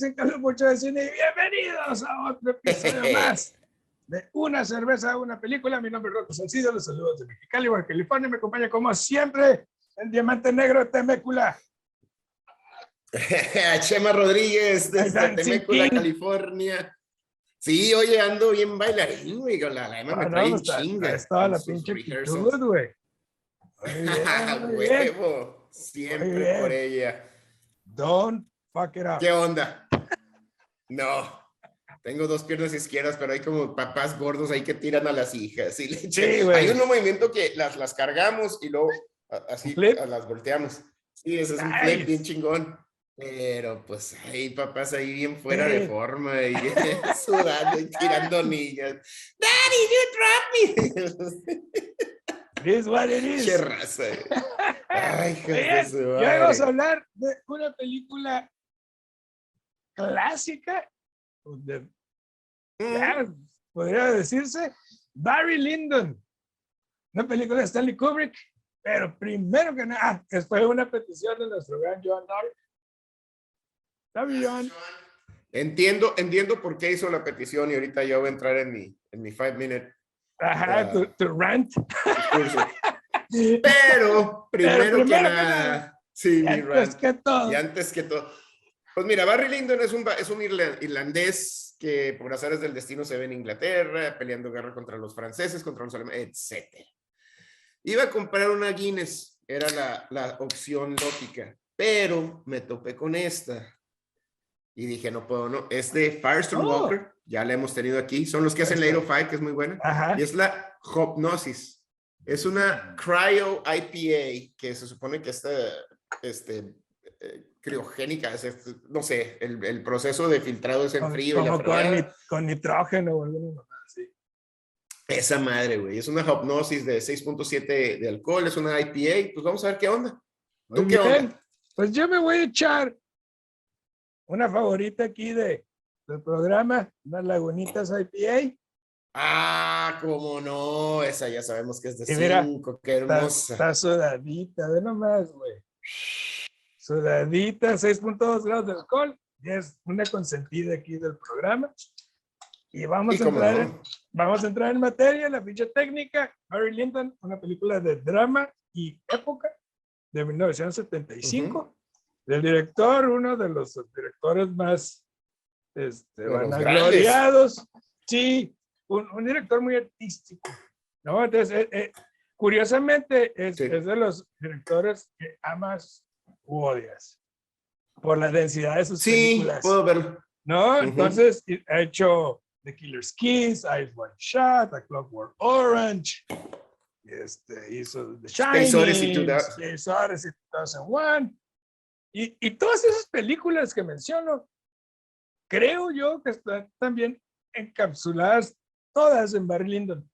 dicen Carlos Mucho de Cine y bienvenidos a otro episodio más de Una Cerveza, Una Película. Mi nombre es Rocco Salcido, los saludos de Mexicali, Baja California. Me acompaña como siempre el diamante negro de Temécula. Chema Rodríguez desde Temécula, California. Sí, oye, ando bien bailarín, güey. La Emma me trae en chinga. Estaba la pinche actitud, güey. Huevo, siempre por ella. Don't fuck it up. ¿Qué onda? No, tengo dos piernas izquierdas, pero hay como papás gordos ahí que tiran a las hijas. Y sí, hay un movimiento que las cargamos y luego así las volteamos. Sí, ese es un flip bien chingón. Pero pues hay papás ahí bien fuera de forma y sudando y tirando niñas. Daddy, you drop me. It is what it is. Qué raza. Ay, Jesús. Y hoy vamos a hablar de una película clásica, podría decirse, Barry Lyndon. Una película de Stanley Kubrick, pero primero que nada, fue una petición de nuestro gran John Dark. Entiendo por qué hizo la petición y ahorita yo voy a entrar en mi 5-minute. Ajá, tu rant. Pero primero que nada, sí, mi rant. Que todo. Y antes que todo. Pues mira, Barry Lyndon es un irlandés que por azares del destino se ve en Inglaterra, peleando guerra contra los franceses, contra los alemanes, etc. Iba a comprar una Guinness, era la opción lógica, pero me topé con esta. Y dije, no puedo, no. Es de Firestone Walker, ya la hemos tenido aquí. Son los que hacen la 805, que es muy buena. Ajá. Y es la Hopnosis. Es una Cryo IPA, que se supone que está criogénica. No sé, el proceso de filtrado es en frío. Como con nitrógeno o alguna cosa así. Esa madre, güey. Es una Hopnosis de 6.7 de alcohol, es una IPA. Pues vamos a ver qué onda. ¿Tú qué onda? Pues yo me voy a echar una favorita aquí del programa, unas Lagunitas IPA. Ah, cómo no, esa ya sabemos que es de 5, qué hermosa. Está sudadita, ve nomás, güey. Sudadita, 6.2 grados de alcohol, y es una consentida aquí del programa. Y vamos a entrar en materia, la ficha técnica. Barry Lyndon, una película de drama y época de 1975. Del director, uno de los directores más vanagloriados. Sí, un director muy artístico, ¿no? Entonces, curiosamente, es de los directores que amas u odias por la densidad de sus películas. Sí, puedo verlo. ¿No? Entonces, ha hecho The Killer's Kiss, Eyes Wide Shut, A Clockwork Orange, hizo The Shining, Space Odyssey 2001. Y todas esas películas que menciono, creo yo que están también encapsuladas todas en Barry Lyndon.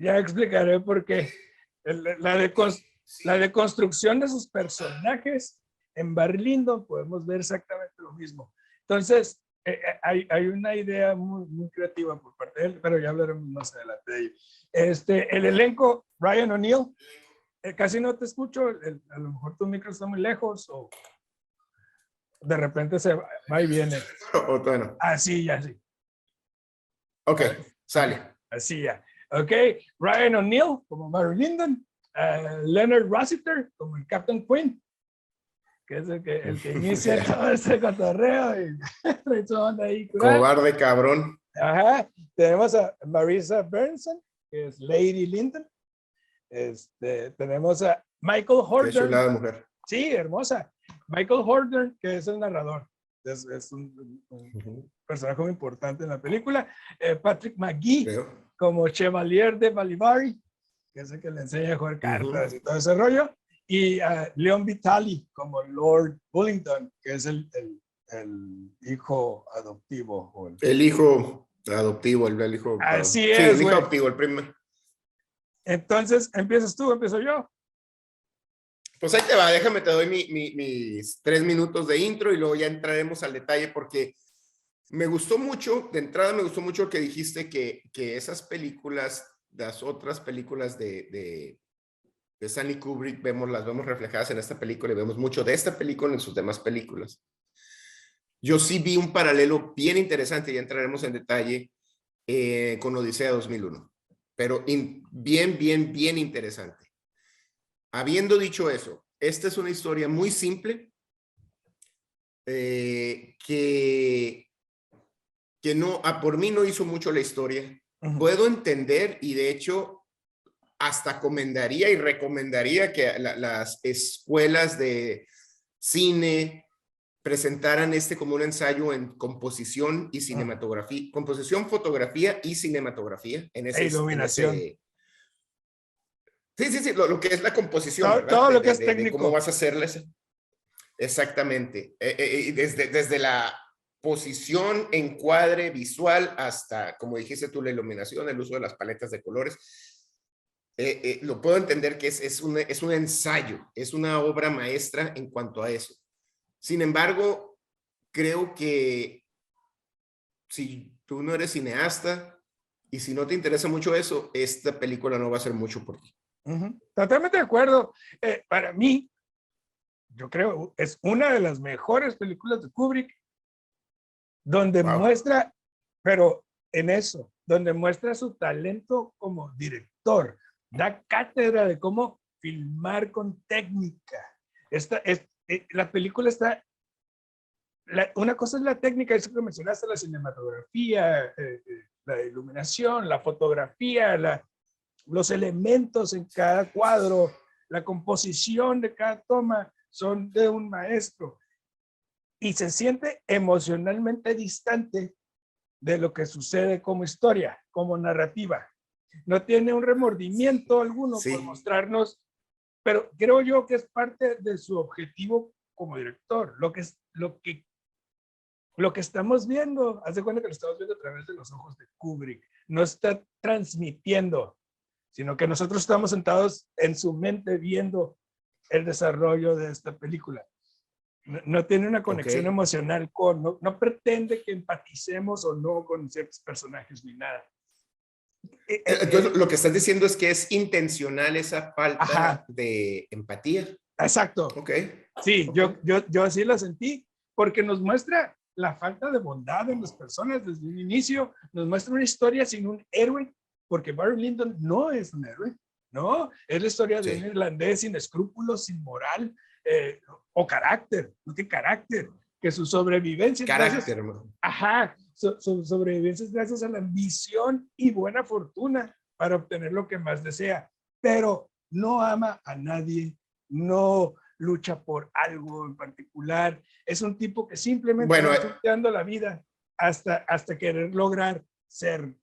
Ya explicaré por qué. La deconstrucción de sus personajes en Barry Lyndon podemos ver exactamente lo mismo. Entonces, hay una idea muy creativa por parte de él, pero ya hablaremos más adelante de ello. El elenco, Ryan O'Neal. Casi no te escucho, a lo mejor tu micro está muy lejos o de repente se va y viene. Bueno. Así ya, sí. Ok, sale. Así ya. Ok, Ryan O'Neal como Barry Lyndon, Leonard Rossiter como el Captain Quinn, que es el que inicia todo este cotorreo y trae su onda ahí. Cobarde cabrón. Ajá, tenemos a Marisa Berenson, que es Lady Lyndon. Tenemos a Michael Hordern. Qué chulada mujer. Sí, hermosa. Michael Hordern, que es el narrador. Es un personaje muy importante en la película. Patrick McGee, como Chevalier de Balivari, que es el que le enseña a jugar cartas y todo ese rollo. Y Leon Vitali, como Lord Bullingdon, que es el hijo adoptivo. El hijo adoptivo, el hijo. Así es. Sí, el hijo adoptivo, el primer. Entonces, ¿empiezas tú o empiezo yo? Pues ahí te va, déjame, te doy mis 3 minutos de intro y luego ya entraremos al detalle porque me gustó mucho, de entrada me gustó mucho que dijiste que esas películas, las otras películas de Stanley Kubrick, las vemos reflejadas en esta película y vemos mucho de esta película en sus demás películas. Yo sí vi un paralelo bien interesante, ya entraremos en detalle, con Odisea 2001, pero bien interesante. Habiendo dicho eso, esta es una historia muy simple, que no, por mí no hizo mucho la historia. Puedo entender, y de hecho hasta recomendaría que las escuelas de cine presentaran como un ensayo en composición y cinematografía, composición, fotografía y cinematografía, en ese, iluminación. Sí, lo que es la composición, ¿verdad? Todo lo que es de técnico. cómo vas a hacerles. Exactamente. Desde la posición, encuadre visual, hasta, como dijiste tú, la iluminación, el uso de las paletas de colores. Lo puedo entender que es un ensayo, es una obra maestra en cuanto a eso. Sin embargo, creo que si tú no eres cineasta y si no te interesa mucho eso, esta película no va a ser mucho por ti. Totalmente de acuerdo. Para mí, yo creo, es una de las mejores películas de Kubrick, donde muestra, pero en eso, donde muestra su talento como director, da cátedra de cómo filmar con técnica. La película está, una cosa es la técnica, eso que mencionaste, la cinematografía, la iluminación, la fotografía, los elementos en cada cuadro, la composición de cada toma son de un maestro, y se siente emocionalmente distante de lo que sucede como historia, como narrativa. No tiene un remordimiento alguno por mostrarnos, pero creo yo que es parte de su objetivo como director. Lo que estamos viendo, haz de cuenta que lo estamos viendo a través de los ojos de Kubrick. No está transmitiendo, sino que nosotros estamos sentados en su mente viendo el desarrollo de esta película. No tiene una conexión emocional no pretende que empaticemos o no con ciertos personajes ni nada. Entonces, lo que estás diciendo es que es intencional esa falta de empatía. Exacto. Sí, yo así la sentí, porque nos muestra la falta de bondad en las personas desde un inicio, nos muestra una historia sin un héroe, porque Barry Lyndon no es un héroe, ¿no? Es la historia de un irlandés sin escrúpulos, sin moral, o carácter, no tiene carácter, que su sobrevivencia su sobrevivencia es gracias a la ambición y buena fortuna para obtener lo que más desea, pero no ama a nadie, no lucha por algo en particular, es un tipo que simplemente va sorteando la vida hasta querer lograr ser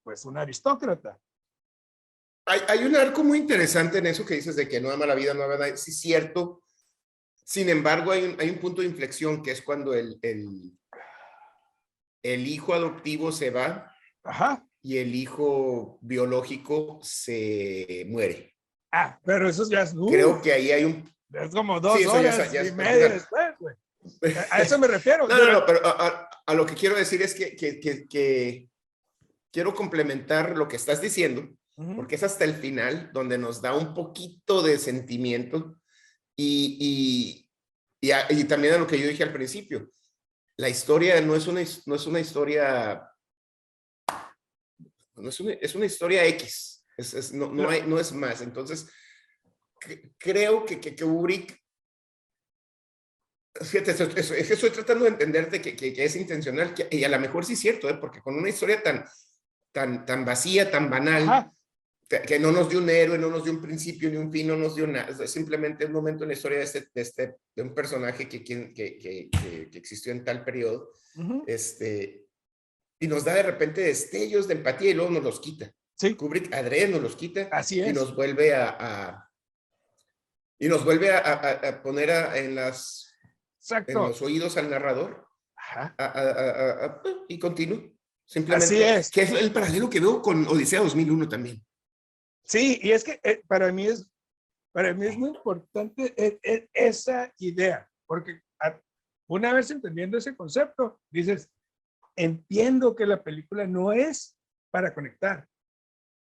pues un aristócrata. Hay un arco muy interesante en eso que dices de que no ama la vida, no ama nada. Sí, es cierto. Sin embargo, hay un punto de inflexión que es cuando el hijo adoptivo se va y el hijo biológico se muere. Pero eso ya es... Creo que ahí hay un... Es como 2 horas y media después, güey. A eso me refiero. No, pero a lo que quiero decir es que quiero complementar lo que estás diciendo, porque es hasta el final donde nos da un poquito de sentimiento y también a lo que yo dije al principio. La historia no es una historia, es una historia X, no es más. Entonces, creo que Kubrick, fíjate, es que estoy tratando de entenderte que es intencional, y a lo mejor sí es cierto, porque con una historia tan vacía, tan banal, que no nos dio un héroe, no nos dio un principio ni un fin, no nos dio nada, simplemente un momento en la historia de un personaje que existió en tal periodo, y nos da de repente destellos de empatía y luego nos los quita. Kubrick adrede nos los quita. Así es. Y nos vuelve a poner en los oídos al narrador. Y continúa. Simplemente. Así es. Que es el paralelo que veo con Odisea 2001 también. Sí, y es que para mí es muy importante esa idea, porque una vez entendiendo ese concepto, dices, entiendo que la película no es para conectar,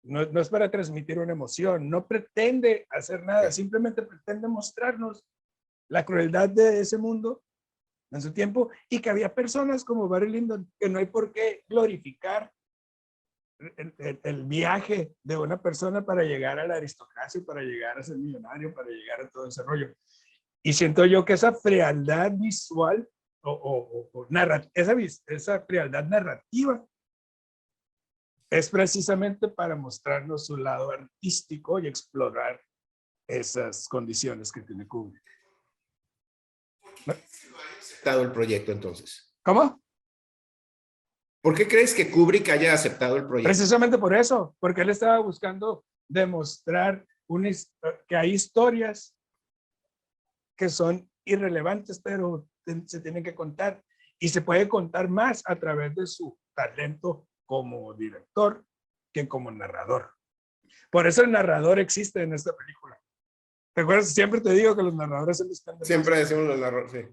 no es para transmitir una emoción, no pretende hacer nada, simplemente pretende mostrarnos la crueldad de ese mundo en su tiempo, y que había personas como Barry Lyndon que no hay por qué glorificar el viaje de una persona para llegar a la aristocracia, para llegar a ser millonario, para llegar a todo ese rollo. Y siento yo que esa frialdad visual esa frialdad narrativa es precisamente para mostrarnos su lado artístico y explorar esas condiciones que tiene Kubrick. ¿Por qué se lo haya aceptado el proyecto entonces? ¿Cómo? ¿Por qué crees que Kubrick haya aceptado el proyecto? Precisamente por eso, porque él estaba buscando demostrar que hay historias que son irrelevantes, pero se tienen que contar. Y se puede contar más a través de su talento como director que como narrador. Por eso el narrador existe en esta película. ¿Te acuerdas? Siempre te digo que los narradores son los que siempre decimos los narradores, sí.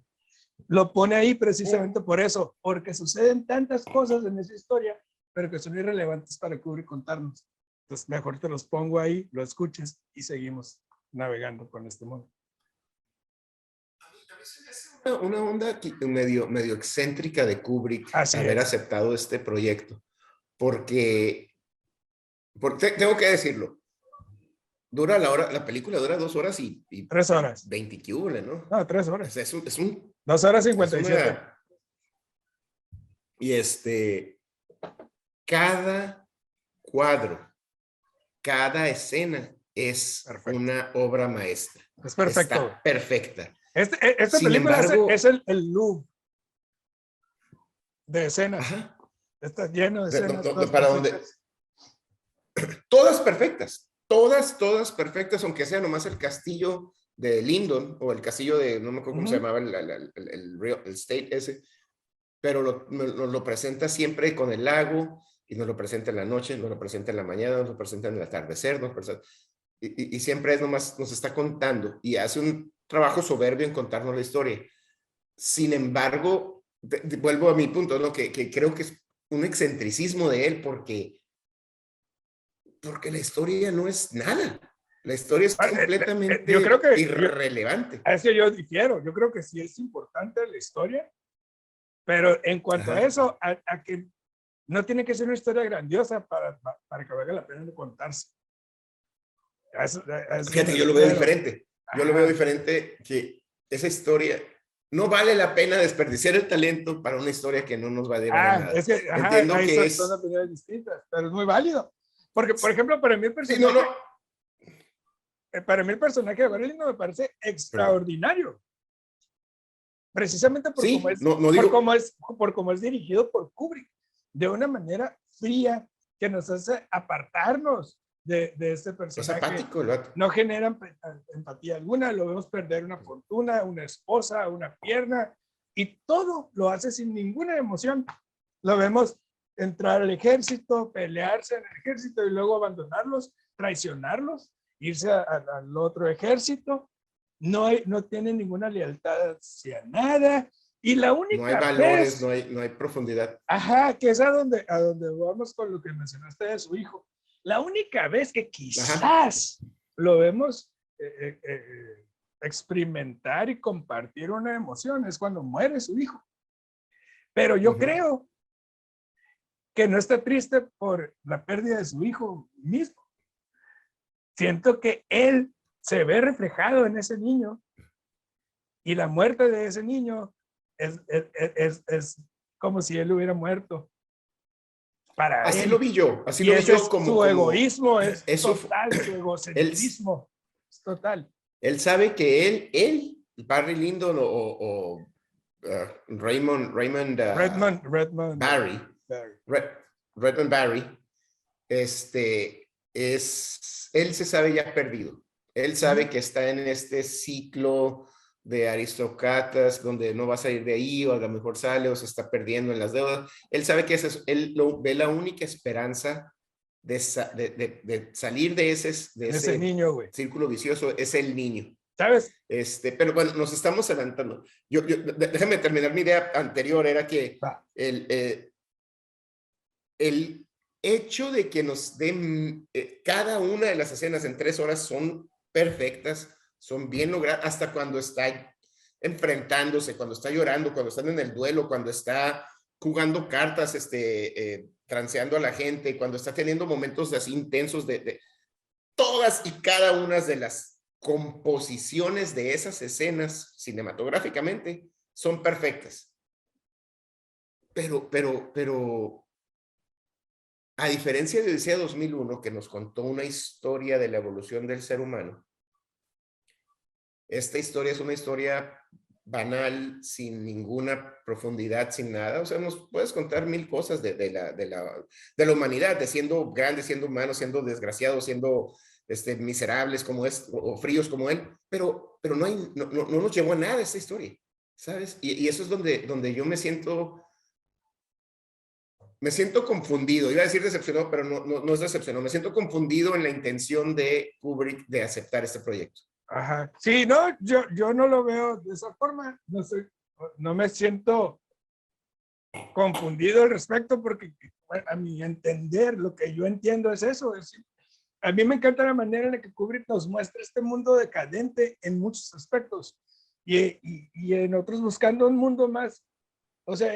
Lo pone ahí precisamente por eso, porque suceden tantas cosas en esa historia, pero que son irrelevantes para Kubrick contarnos. Entonces, mejor te los pongo ahí, lo escuches y seguimos navegando con este mundo. A mí se me hace una onda medio excéntrica de Kubrick haber aceptado este proyecto, porque tengo que decirlo, la película dura 2 horas y 3 horas. 20 ¿no? No, 3 horas. Es 2 horas 57. Y cada cuadro, cada escena es perfecto. Una obra maestra. Es perfecto. Está perfecta. Esta película es el Louvre de escenas. Ajá. Está lleno de escenas. Para donde todas perfectas. Todas perfectas, aunque sea nomás el castillo de Lyndon o el castillo de, no me acuerdo cómo se llamaba, el State ese, pero lo presenta siempre con el lago, y nos lo presenta en la noche, nos lo presenta en la mañana, nos lo presenta en el atardecer, y siempre es nomás, nos está contando, y hace un trabajo soberbio en contarnos la historia. Sin embargo, vuelvo a mi punto, ¿no? que creo que es un excentricismo de él, porque la historia no es nada. La historia es completamente yo creo que, irrelevante. Es que yo difiero. Yo creo que sí es importante la historia, pero en cuanto a eso, a que no tiene que ser una historia grandiosa para que valga la pena de contarse. Fíjate, yo lo veo diferente. Yo lo veo diferente, que esa historia no vale la pena desperdiciar el talento para una historia que no nos va a dar nada. Es que, entiendo que son opiniones distintas, pero es muy válido. Porque, por ejemplo, para mí el personaje, para mí el personaje de Barry Lyndon me parece extraordinario. Precisamente por cómo es dirigido por Kubrick, de una manera fría que nos hace apartarnos de este personaje. Es apático, el vato. No genera empatía alguna, lo vemos perder una fortuna, una esposa, una pierna, y todo lo hace sin ninguna emoción. Lo vemos entrar al ejército, pelearse en el ejército y luego abandonarlos, traicionarlos, irse al otro ejército. No tiene ninguna lealtad hacia nada. Y la única no hay valores, no hay profundidad. Que es a donde vamos con lo que mencionaste de su hijo. La única vez que quizás lo vemos experimentar y compartir una emoción es cuando muere su hijo. Pero yo creo que no está triste por la pérdida de su hijo mismo. Siento que él se ve reflejado en ese niño, y la muerte de ese niño es como si él hubiera muerto. Así él. Lo vi yo, así lo vi yo como... Su egoísmo es total, su egocentrismo es total. Él sabe que él Barry Lyndon o Redmond Barry, él se sabe ya perdido. Él sabe que está en este ciclo de aristócratas donde no va a salir de ahí, o a lo mejor sale o se está perdiendo en las deudas. Él sabe que él ve la única esperanza de salir de ese niño, círculo vicioso, es el niño. ¿Sabes? Pero bueno, nos estamos adelantando. Déjame terminar mi idea anterior, era que el hecho de que nos den cada una de las escenas en 3 horas son perfectas, son bien logradas, hasta cuando está enfrentándose, cuando está llorando, cuando están en el duelo, cuando está jugando cartas, transeando a la gente, cuando está teniendo momentos así intensos de todas y cada una de las composiciones de esas escenas cinematográficamente son perfectas. Pero, a diferencia de Odisea 2001, que nos contó una historia de la evolución del ser humano, esta historia es una historia banal, sin ninguna profundidad, sin nada. O sea, nos puedes contar mil cosas de la humanidad, de siendo grandes, siendo humanos, siendo desgraciados, siendo miserables como es, o fríos como él, pero no nos llevó a nada esta historia, ¿sabes? Y eso es donde yo me siento confundido. Iba a decir decepcionado, pero no es decepcionado. Me siento confundido en la intención de Kubrick de aceptar este proyecto. Ajá. Sí, no, yo no lo veo de esa forma. No sé, no me siento confundido al respecto porque a mi entender, lo que yo entiendo es eso. A mí me encanta la manera en la que Kubrick nos muestra este mundo decadente en muchos aspectos y en otros buscando un mundo más, o sea,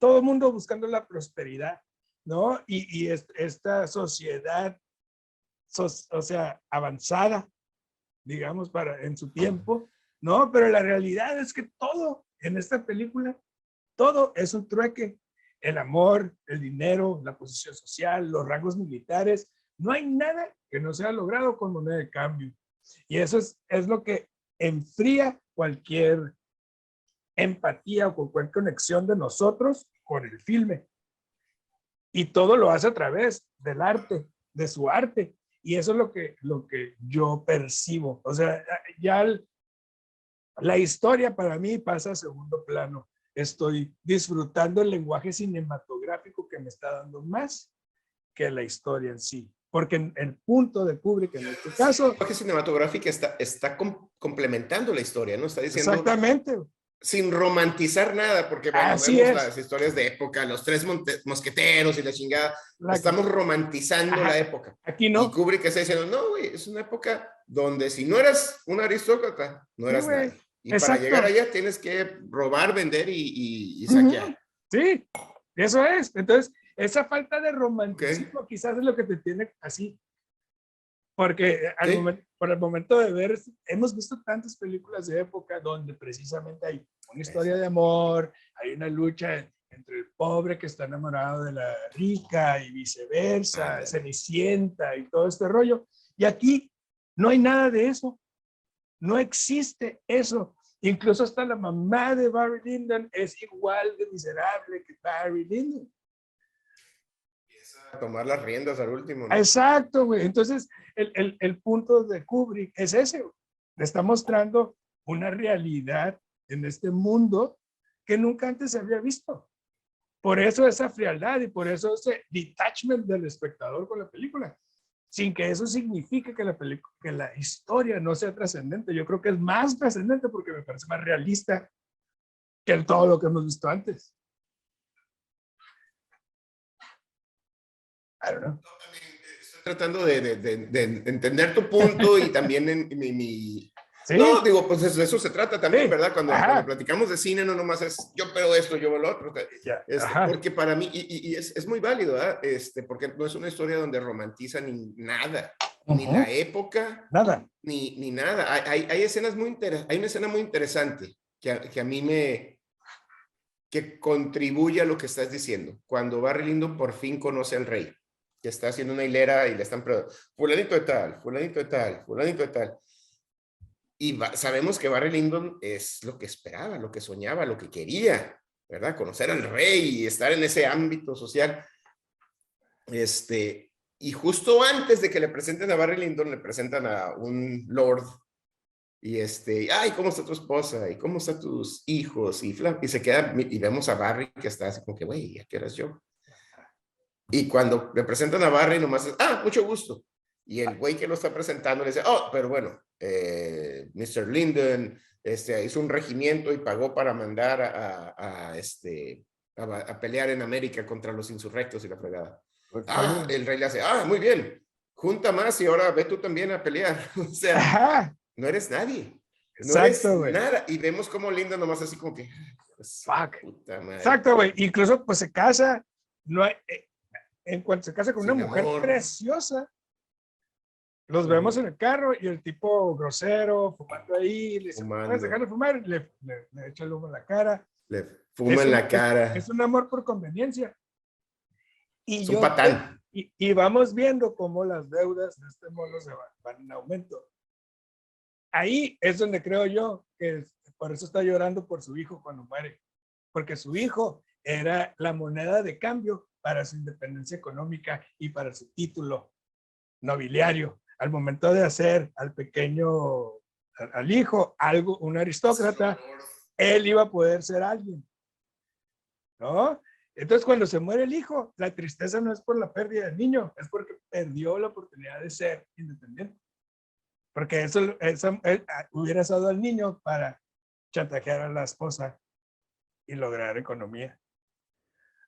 todo el mundo buscando la prosperidad, ¿no? Y esta sociedad, o sea, avanzada, digamos, en su tiempo, ¿no? Pero la realidad es que todo en esta película, todo es un trueque. El amor, el dinero, la posición social, los rangos militares, no hay nada que no sea logrado con moneda de cambio. Y eso es lo que enfría cualquier empatía o cualquier conexión de nosotros con el filme. Y todo lo hace a través del arte, de su arte. Y eso es lo que yo percibo. O sea, ya la historia para mí pasa a segundo plano. Estoy disfrutando el lenguaje cinematográfico que me está dando más que la historia en sí. Porque el punto de Kubrick en este caso... El lenguaje cinematográfico está complementando la historia, ¿no? Está diciendo... Exactamente. Sin romantizar nada, porque bueno, Así vemos es. las historias de época, los tres mosqueteros y la chingada, estamos romantizando la época. Aquí no. Y Kubrick está diciendo, no, güey, es una época donde si no eras un aristócrata, no eras nadie. Y exacto. Para llegar allá tienes que robar, vender y saquear. Sí, eso es. Entonces, esa falta de romanticismo quizás es lo que te tiene así. Porque por el momento de ver, hemos visto tantas películas de época donde precisamente hay una historia de amor, hay una lucha entre el pobre que está enamorado de la rica y viceversa, Cenicienta y todo este rollo. Y aquí no hay nada de eso. No existe eso. Incluso hasta la mamá de Barry Lyndon es igual de miserable que Barry Lyndon. A tomar las riendas al último, ¿no? Exacto, güey. Entonces, el punto de Kubrick es ese. Le está mostrando una realidad en este mundo que nunca antes se había visto. Por eso esa frialdad y por eso ese detachment del espectador con la película. Sin que eso signifique que la historia no sea trascendente. Yo creo que es más trascendente porque me parece más realista que todo lo que hemos visto antes. I don't know. Estoy tratando de entender tu punto y también en mi... ¿Sí? No, digo, pues de eso se trata también, sí. ¿verdad? Cuando platicamos de cine, no nomás es yo veo esto, yo veo lo otro. Porque para mí, y es muy válido, ¿verdad? Porque no es una historia donde romantiza ni nada, ni la época, nada. Ni nada. Hay escenas muy interesantes. Hay una escena muy interesante que a mí que contribuye a lo que estás diciendo. Cuando Barry Lyndon por fin conoce al rey, que está haciendo una hilera y le están preguntando, fulanito de tal, fulanito de tal, fulanito de tal. Y sabemos que Barry Lyndon es lo que esperaba, lo que soñaba, lo que quería, ¿verdad? Conocer al rey y estar en ese ámbito social. Y justo antes de que le presenten a Barry Lyndon, le presentan a un lord y ay, ¿cómo está tu esposa? ¿Y cómo están tus hijos? Y se queda, y vemos a Barry que está así como que, güey, ¿a qué eras yo? Y cuando le presentan a Barry, nomás es, mucho gusto. Y el güey que lo está presentando le dice, pero bueno, Mr. Lyndon hizo un regimiento y pagó para mandar a pelear en América contra los insurrectos y la fregada. El rey le hace, muy bien, junta más y ahora ve tú también a pelear. O sea, no eres nadie. Exacto, güey. Nada. Y vemos como Linda nomás así como que... Fuck. Exacto, güey. Incluso pues se casa, no hay, en cuanto se casa con una mujer preciosa, los vemos en el carro y el tipo grosero, fumando ahí, le dice, ¿puedes dejar de fumar? Le echa el humo en la cara. Le fuma en la cara. Es un amor por conveniencia. Y es un patán. Y vamos viendo cómo las deudas de este mono se van en aumento. Ahí es donde creo yo que por eso está llorando por su hijo cuando muere. Porque su hijo era la moneda de cambio para su independencia económica y para su título nobiliario. Al momento de hacer al pequeño, al hijo, algo, un aristócrata, él iba a poder ser alguien, ¿no? Entonces, cuando se muere el hijo, la tristeza no es por la pérdida del niño, es porque perdió la oportunidad de ser independiente. Porque eso él hubiera usado al niño para chantajear a la esposa y lograr economía.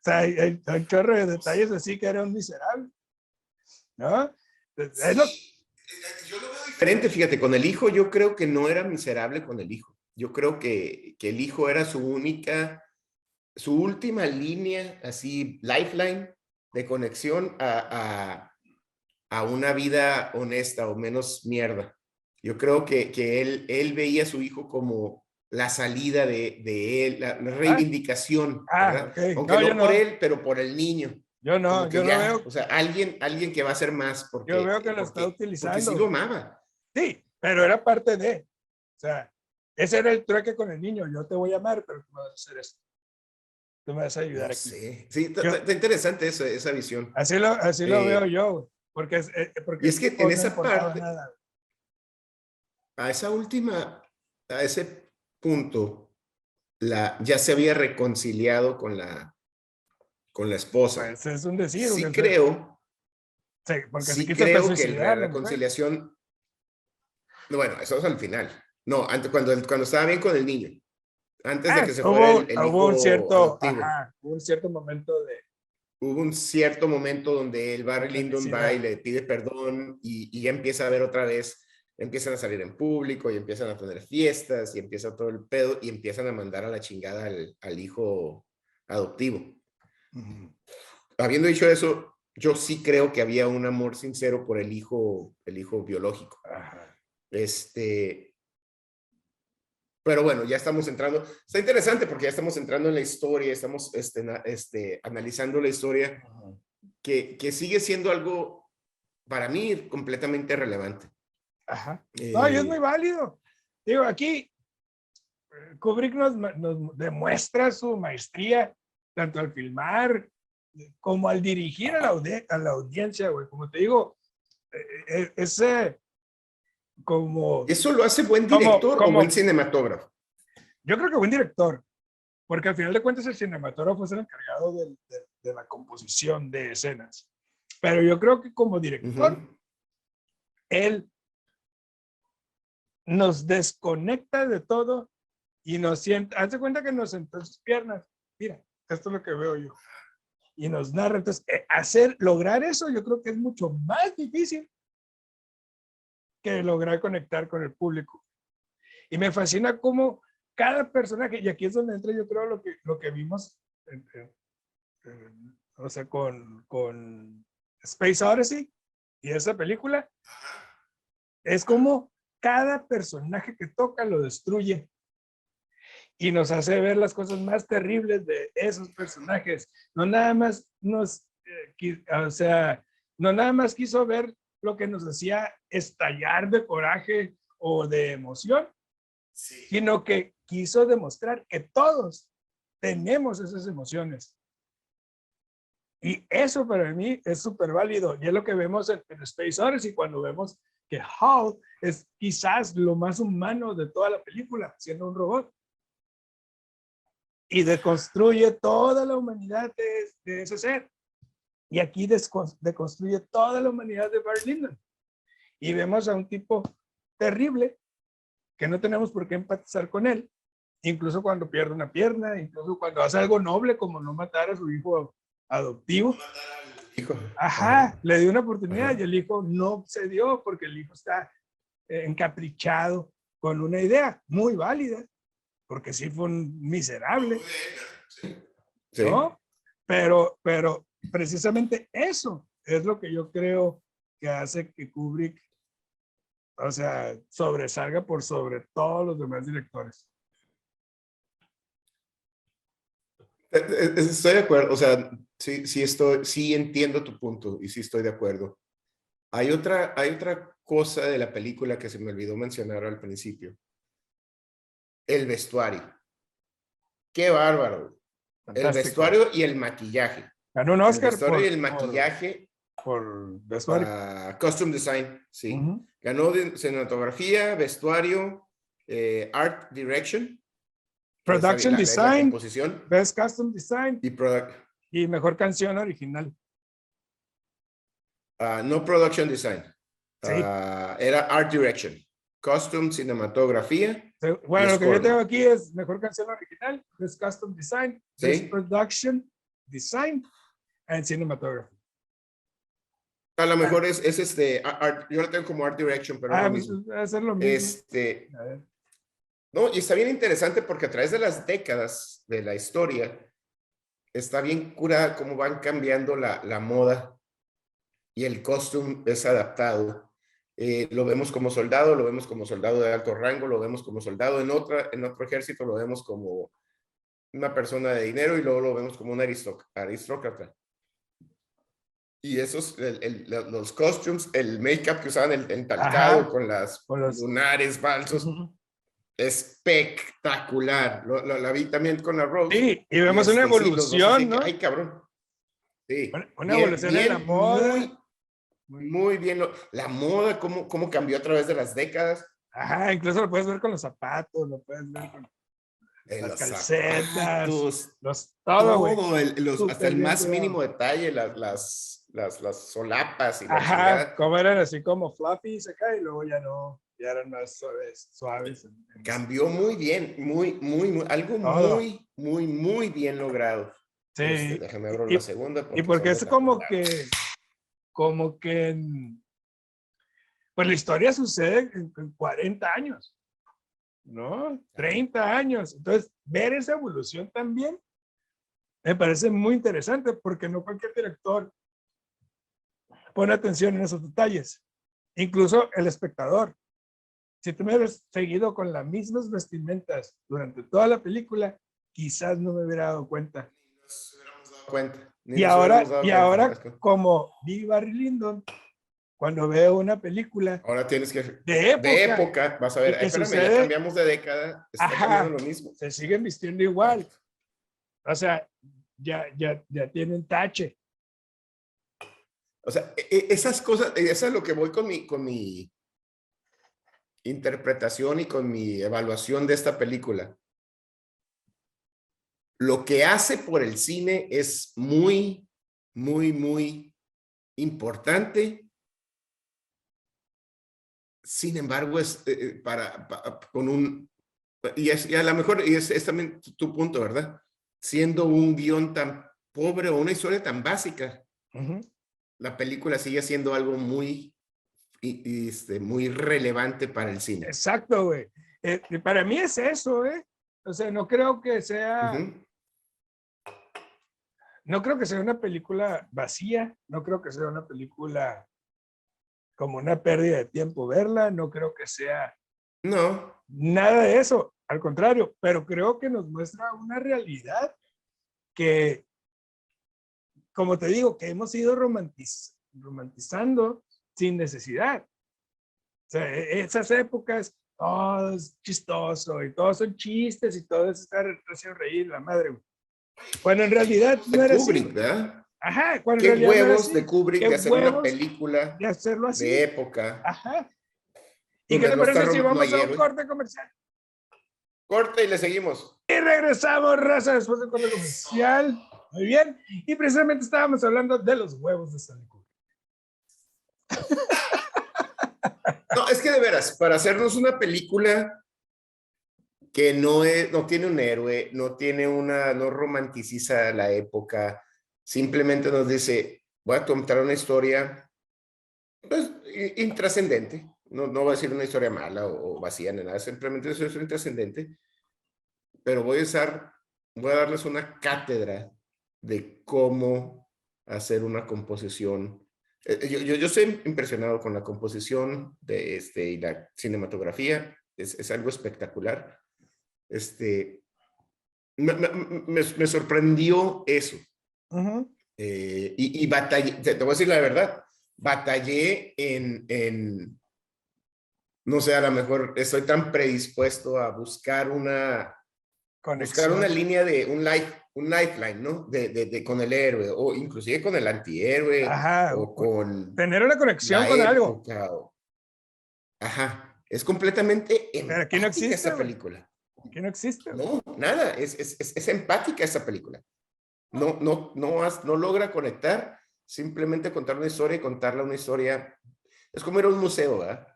O sea, hay un chorro de detalles así que era un miserable, ¿no? Es lo... Yo lo veo diferente, fíjate, con el hijo yo creo que no era miserable con el hijo. Yo creo que el hijo era su última línea, así, lifeline de conexión a una vida honesta o menos mierda. Yo creo que él veía a su hijo como la salida de él, la reivindicación, ¿verdad? Okay. Aunque no por él, pero por el niño. Yo no veo. O sea, alguien que va a hacer más. Porque, yo veo que lo está utilizando. Porque sí lo amaba. Sí, pero era parte de. O sea, ese era el trueque con el niño. Yo te voy a amar, pero tú me vas a hacer esto. Tú me vas a ayudar aquí. Sí, está interesante esa visión. Así lo veo yo, porque y es que en esa parte, nada. A ese punto, ya se había reconciliado con la esposa. Pues es un decir. Sí creo, sí creo que la reconciliación, bueno, eso es al final. No, antes, cuando estaba bien con el niño. Antes de que se fuera el hijo hubo un cierto momento de... Hubo un cierto momento donde el Barry Lyndon va y le pide perdón y ya empieza a ver otra vez, empiezan a salir en público y empiezan a tener fiestas y empieza todo el pedo y empiezan a mandar a la chingada al hijo adoptivo. Habiendo dicho eso, yo sí creo que había un amor sincero por el hijo biológico. Pero bueno, ya estamos entrando, está interesante porque ya estamos entrando en la historia, estamos analizando la historia que sigue siendo algo para mí completamente relevante. No, y es muy válido. Digo, aquí Kubrick nos demuestra su maestría tanto al filmar como al dirigir a la audiencia, güey. Como te digo, como... ¿Eso lo hace buen director o buen cinematógrafo? Yo creo que buen director, porque al final de cuentas el cinematógrafo es el encargado de la composición de escenas. Pero yo creo que como director, él nos desconecta de todo y nos sienta, hace cuenta que nos sentó en sus piernas. Mira, esto es lo que veo yo. Y nos narra. Entonces, lograr eso yo creo que es mucho más difícil que lograr conectar con el público. Y me fascina cómo cada personaje, y aquí es donde entra yo creo lo que vimos o sea, con Space Odyssey y esa película, es como cada personaje que toca lo destruye y nos hace ver las cosas más terribles de esos personajes. No nada más no nada más quiso ver lo que nos hacía estallar de coraje o de emoción, sino que quiso demostrar que todos tenemos esas emociones. Y eso para mí es súper válido. Y es lo que vemos en Space Odyssey cuando vemos que Hal es quizás lo más humano de toda la película, siendo un robot. Y deconstruye toda la humanidad de ese ser. Y aquí deconstruye toda la humanidad de Barry Lyndon. Y vemos a un tipo terrible que no tenemos por qué empatizar con él, incluso cuando pierde una pierna, incluso cuando hace algo noble como no matar a su hijo adoptivo. Le dio una oportunidad y el hijo no cedió porque el hijo está encaprichado con una idea muy válida, porque sí fue un miserable, Sí. ¿no? Pero precisamente eso es lo que yo creo que hace que Kubrick, o sea, sobresalga por sobre todos los demás directores. Estoy de acuerdo, o sea, sí entiendo tu punto y sí estoy de acuerdo. Hay otra cosa de la película que se me olvidó mencionar al principio. El vestuario. ¡Qué bárbaro! Fantástico. El vestuario y el maquillaje. Ganó un Oscar el vestuario y el maquillaje. Por vestuario. Costume design, sí. Ganó cinematografía, vestuario, art direction. Production design, composición, best costume design y mejor canción original. No production design. Sí. Era art direction, costume, cinematografía. Bueno, lo que yo tengo aquí es mejor canción original, best costume design, ¿Sí? best production design and cinematography. A lo mejor es yo lo tengo como art direction, pero es lo mismo. Es lo mismo. No, y está bien interesante porque a través de las décadas de la historia, está bien curada cómo van cambiando la moda y el costume es adaptado. Lo vemos como soldado, lo vemos como soldado de alto rango, lo vemos como soldado en otro ejército, lo vemos como una persona de dinero y luego lo vemos como un aristócrata. Y esos, los costumes, el make-up que usaban, el entalcado con los lunares falsos, espectacular. La vi también con la Rose. Sí, y vemos una evolución, sí, ¿no? Ay, cabrón. Sí. Una evolución en la moda. Muy bien. La moda, cómo cambió a través de las décadas. Ajá, incluso lo puedes ver con los zapatos, lo puedes ver con las calcetas, todo, güey. Hasta el más mínimo detalle, las solapas y la Ajá, chingada. como eran así como fluffy se cae y luego ya eran más suaves. Cambió muy bien, algo muy bien logrado. Sí. Déjame abrir la segunda. Y porque es como que pues la historia sucede en 40 años, ¿no? 30 años. Entonces, ver esa evolución también me parece muy interesante porque no cualquier director pone atención en esos detalles. Incluso el espectador. Si tú me hubieras seguido con las mismas vestimentas durante toda la película, quizás no me hubiera dado cuenta. Nos hubiéramos dado cuenta. Y ahora, como vi Barry Lyndon, cuando veo una película ahora tienes que de época vas a ver, espérame, ya cambiamos de década, está cambiando lo mismo. Se siguen vistiendo igual. O sea, ya tienen tache. O sea, esas cosas, eso es lo que voy con mi interpretación y con mi evaluación de esta película. Lo que hace por el cine es muy importante. Sin embargo, es y a lo mejor es también tu punto, ¿verdad? Siendo un guión tan pobre o una historia tan básica, la película sigue siendo algo muy relevante para el cine. Exacto, güey. Para mí es eso, ¿eh? O sea, no creo que sea una película vacía, no creo que sea una película como una pérdida de tiempo verla, no creo que sea nada de eso, al contrario, pero creo que nos muestra una realidad que, como te digo, que hemos ido romantizando sin necesidad. O sea, esas épocas, todo es chistoso y todos son chistes y todo es estar haciendo reír la madre. Cuando en realidad no era Kubrick, así. ¿verdad? Ajá, cuando ¿Qué en realidad huevos no de Kubrick de hacer una película de hacerlo así? De época? Ajá. ¿Y qué te parece si vamos a un corte comercial? Corte y le seguimos. Y regresamos, raza, después del corte comercial. Muy bien. Y precisamente estábamos hablando de los huevos de Stanley Kubrick. No, es que de veras, para hacernos una película que no tiene un héroe, no romanticiza la época, simplemente nos dice, voy a contar una historia pues, intrascendente, no voy a decir una historia mala o vacía ni nada, simplemente es una historia intrascendente, pero voy a darles una cátedra de cómo hacer una composición. Yo estoy impresionado con la composición y la cinematografía, es algo espectacular. Me sorprendió eso. Y batallé, te voy a decir la verdad, batallé no sé, a lo mejor estoy tan predispuesto a buscar una línea de un lifeline, ¿no? Con el héroe, o inclusive con el antihéroe, ajá, o con tener una conexión con algo. Ajá, es completamente pero aquí no existe esa película. Aquí no existe. No, nada, es empática esa película. No logra conectar, simplemente contar una historia y contarla una historia. Es como ir a un museo, ¿verdad?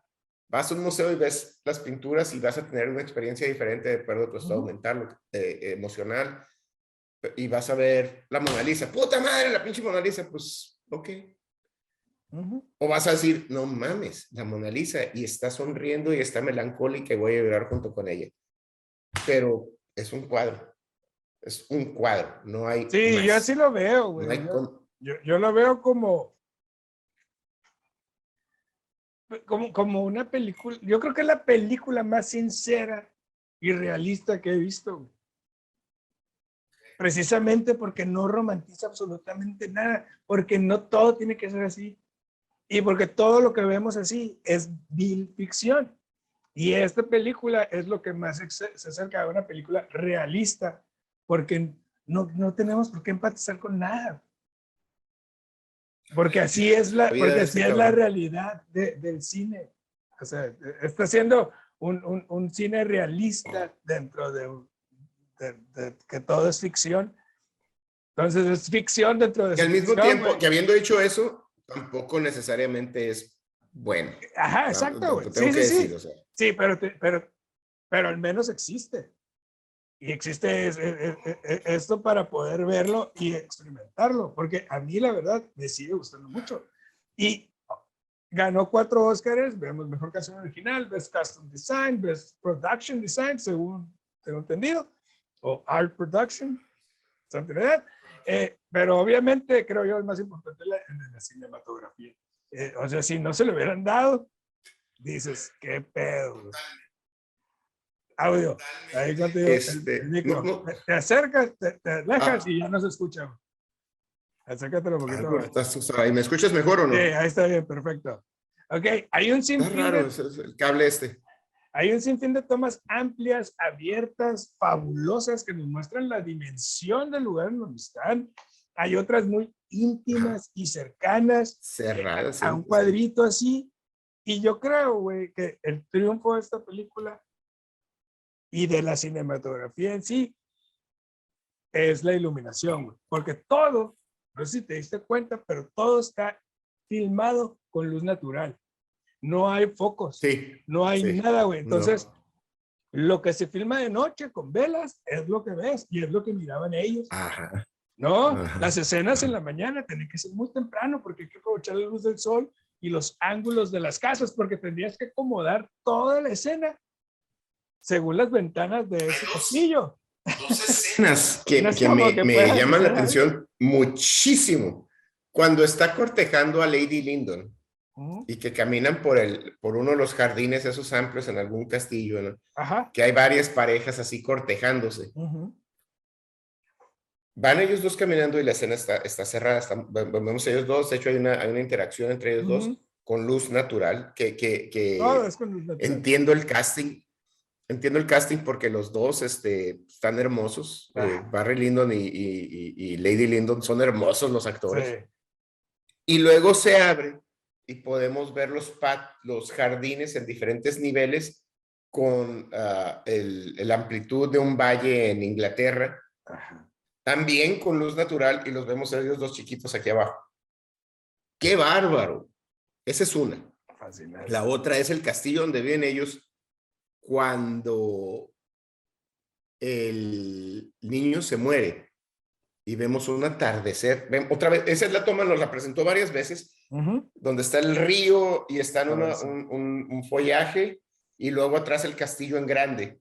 Vas a un museo y ves las pinturas y vas a tener una experiencia diferente de acuerdo a tu estado mental, emocional, y vas a ver la Mona Lisa. ¡Puta madre, la pinche Mona Lisa! Pues, ok. O vas a decir, no mames, la Mona Lisa, y está sonriendo y está melancólica y voy a llorar junto con ella. Pero es un cuadro. Es un cuadro, no hay Sí, más. yo así lo veo, güey. No yo lo veo como una película. Yo creo que es la película más sincera y realista que he visto. Precisamente porque no romantiza absolutamente nada, porque no todo tiene que ser así. Y porque todo lo que vemos así es vil ficción. Y esta película es lo que más se acerca a una película realista, porque no tenemos por qué empatizar con nada. Porque así es la realidad del cine. O sea, está haciendo un cine realista dentro de que todo es ficción. Entonces es ficción dentro de que su al mismo ficción, tiempo, güey. que habiendo dicho eso, tampoco necesariamente es bueno. Ajá, exacto, güey. Tengo que decir, o sea. Sí, pero al menos existe. Y existe esto para poder verlo y experimentarlo, porque a mí la verdad me sigue gustando mucho. Y ganó 4 Oscars, vemos Mejor Canción Original, Best Costume Design, Best Production Design, según tengo entendido, o Art Production, something like that. Pero obviamente creo yo es más importante la cinematografía. O sea, si no se lo hubieran dado, dices, qué pedo. Audio. Ahí contigo, el micro. Te acercas, te alejas y ya no se escucha. Acércatelo un poquito. ¿Y me escuchas mejor o no? Sí, ahí está bien, perfecto. Ok, hay un sinfín. Está raro, es el cable este. Hay un sinfín de tomas amplias, abiertas, fabulosas, que nos muestran la dimensión del lugar en donde están. Hay otras muy íntimas y cercanas. Cerradas. A un cuadrito así. Y yo creo, güey, que el triunfo de esta película y de la cinematografía en sí es la iluminación, güey. Porque todo, no sé si te diste cuenta, pero todo está filmado con luz natural. No hay focos, no hay nada, güey. Entonces, lo que se filma de noche con velas es lo que ves y es lo que miraban ellos. Ajá. No, las escenas en la mañana tienen que ser muy temprano porque hay que aprovechar la luz del sol y los ángulos de las casas porque tendrías que acomodar toda la escena según las ventanas de ese castillo. 2 escenas que me llaman la atención muchísimo. Cuando está cortejando a Lady Lyndon y que caminan por uno de los jardines esos amplios en algún castillo, ¿no? Ajá. Que hay varias parejas así cortejándose. Van ellos dos caminando y la escena está cerrada. Vemos ellos dos. De hecho, hay una interacción entre ellos dos con luz natural. Todo es con luz natural. Entiendo el casting. Entiendo el casting porque los dos están hermosos. Barry Lyndon y Lady Lyndon son hermosos los actores. Sí. Y luego se abre y podemos ver los jardines en diferentes niveles con la amplitud de un valle en Inglaterra. También con luz natural y los vemos a ellos dos chiquitos aquí abajo. ¡Qué bárbaro! Esa es una. Fascinante. La otra es el castillo donde viven ellos cuando el niño se muere y vemos un atardecer. Otra vez, esa es la toma, nos la presentó varias veces, donde está el río y está en un follaje, y luego atrás el castillo en grande.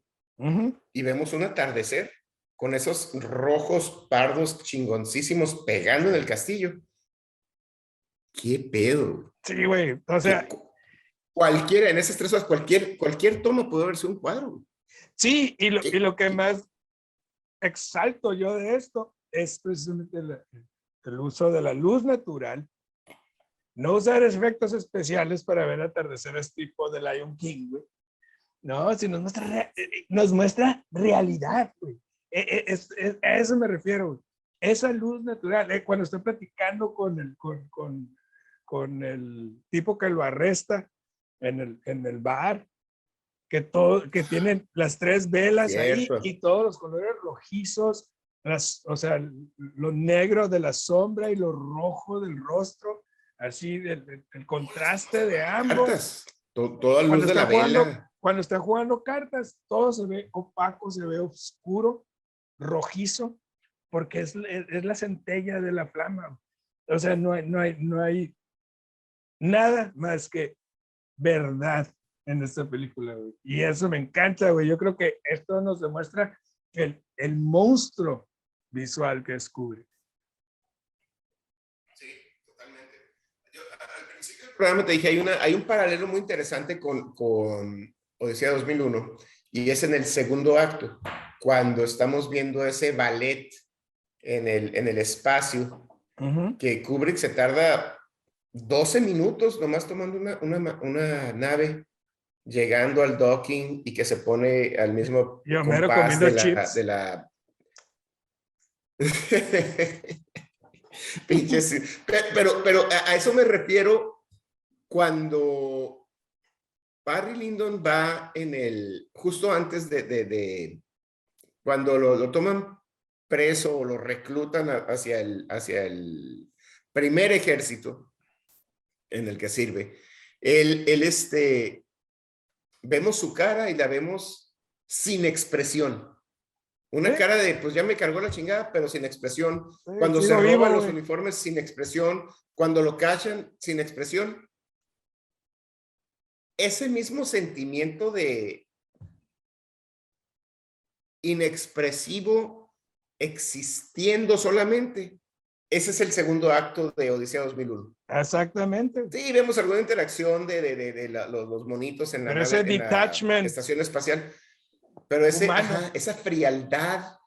Y vemos un atardecer con esos rojos pardos chingoncísimos pegando en el castillo. ¿Qué pedo? Sí, güey. O sea, cualquiera, en esas 3 horas, cualquier toma puede verse un cuadro. Sí, y lo que más exalto yo de esto es precisamente el uso de la luz natural. No usar efectos especiales para ver atardeceres tipo de Lion King, güey. No, si nos muestra realidad, güey. A eso me refiero, güey. Esa luz natural. Cuando estoy platicando con el tipo que lo arresta en el bar, que tienen las 3 velas Cierto. Ahí y todos los colores rojizos, o sea, lo negro de la sombra y lo rojo del rostro, así el contraste de ambos. Toda luz de la vela. Cuando está jugando cartas, todo se ve opaco, se ve oscuro, rojizo, porque es la centella de la flama. O sea, no hay nada más que verdad en esta película, güey. Y eso me encanta, güey. Yo creo que esto nos demuestra el monstruo visual que es Kubrick. Sí, totalmente. Yo, al principio del programa te dije, hay un paralelo muy interesante con Odisea 2001, y es en el segundo acto, cuando estamos viendo ese ballet en el espacio, que Kubrick se tarda 12 minutos nomás tomando una nave, llegando al docking, y que se pone al mismo compás de la pinches. Pero a eso me refiero cuando Barry Lyndon va justo antes de cuando lo toman preso o lo reclutan hacia el primer ejército en el que sirve. Vemos su cara y la vemos sin expresión. Una cara de, pues ya me cargó la chingada, pero sin expresión. Cuando se roban los uniformes, sin expresión. Cuando lo cachan, sin expresión. Ese mismo sentimiento de inexpresivo, existiendo solamente. Ese es el segundo acto de Odisea 2001. Exactamente. Sí, vemos alguna interacción de los monitos en la estación espacial. Pero esa frialdad.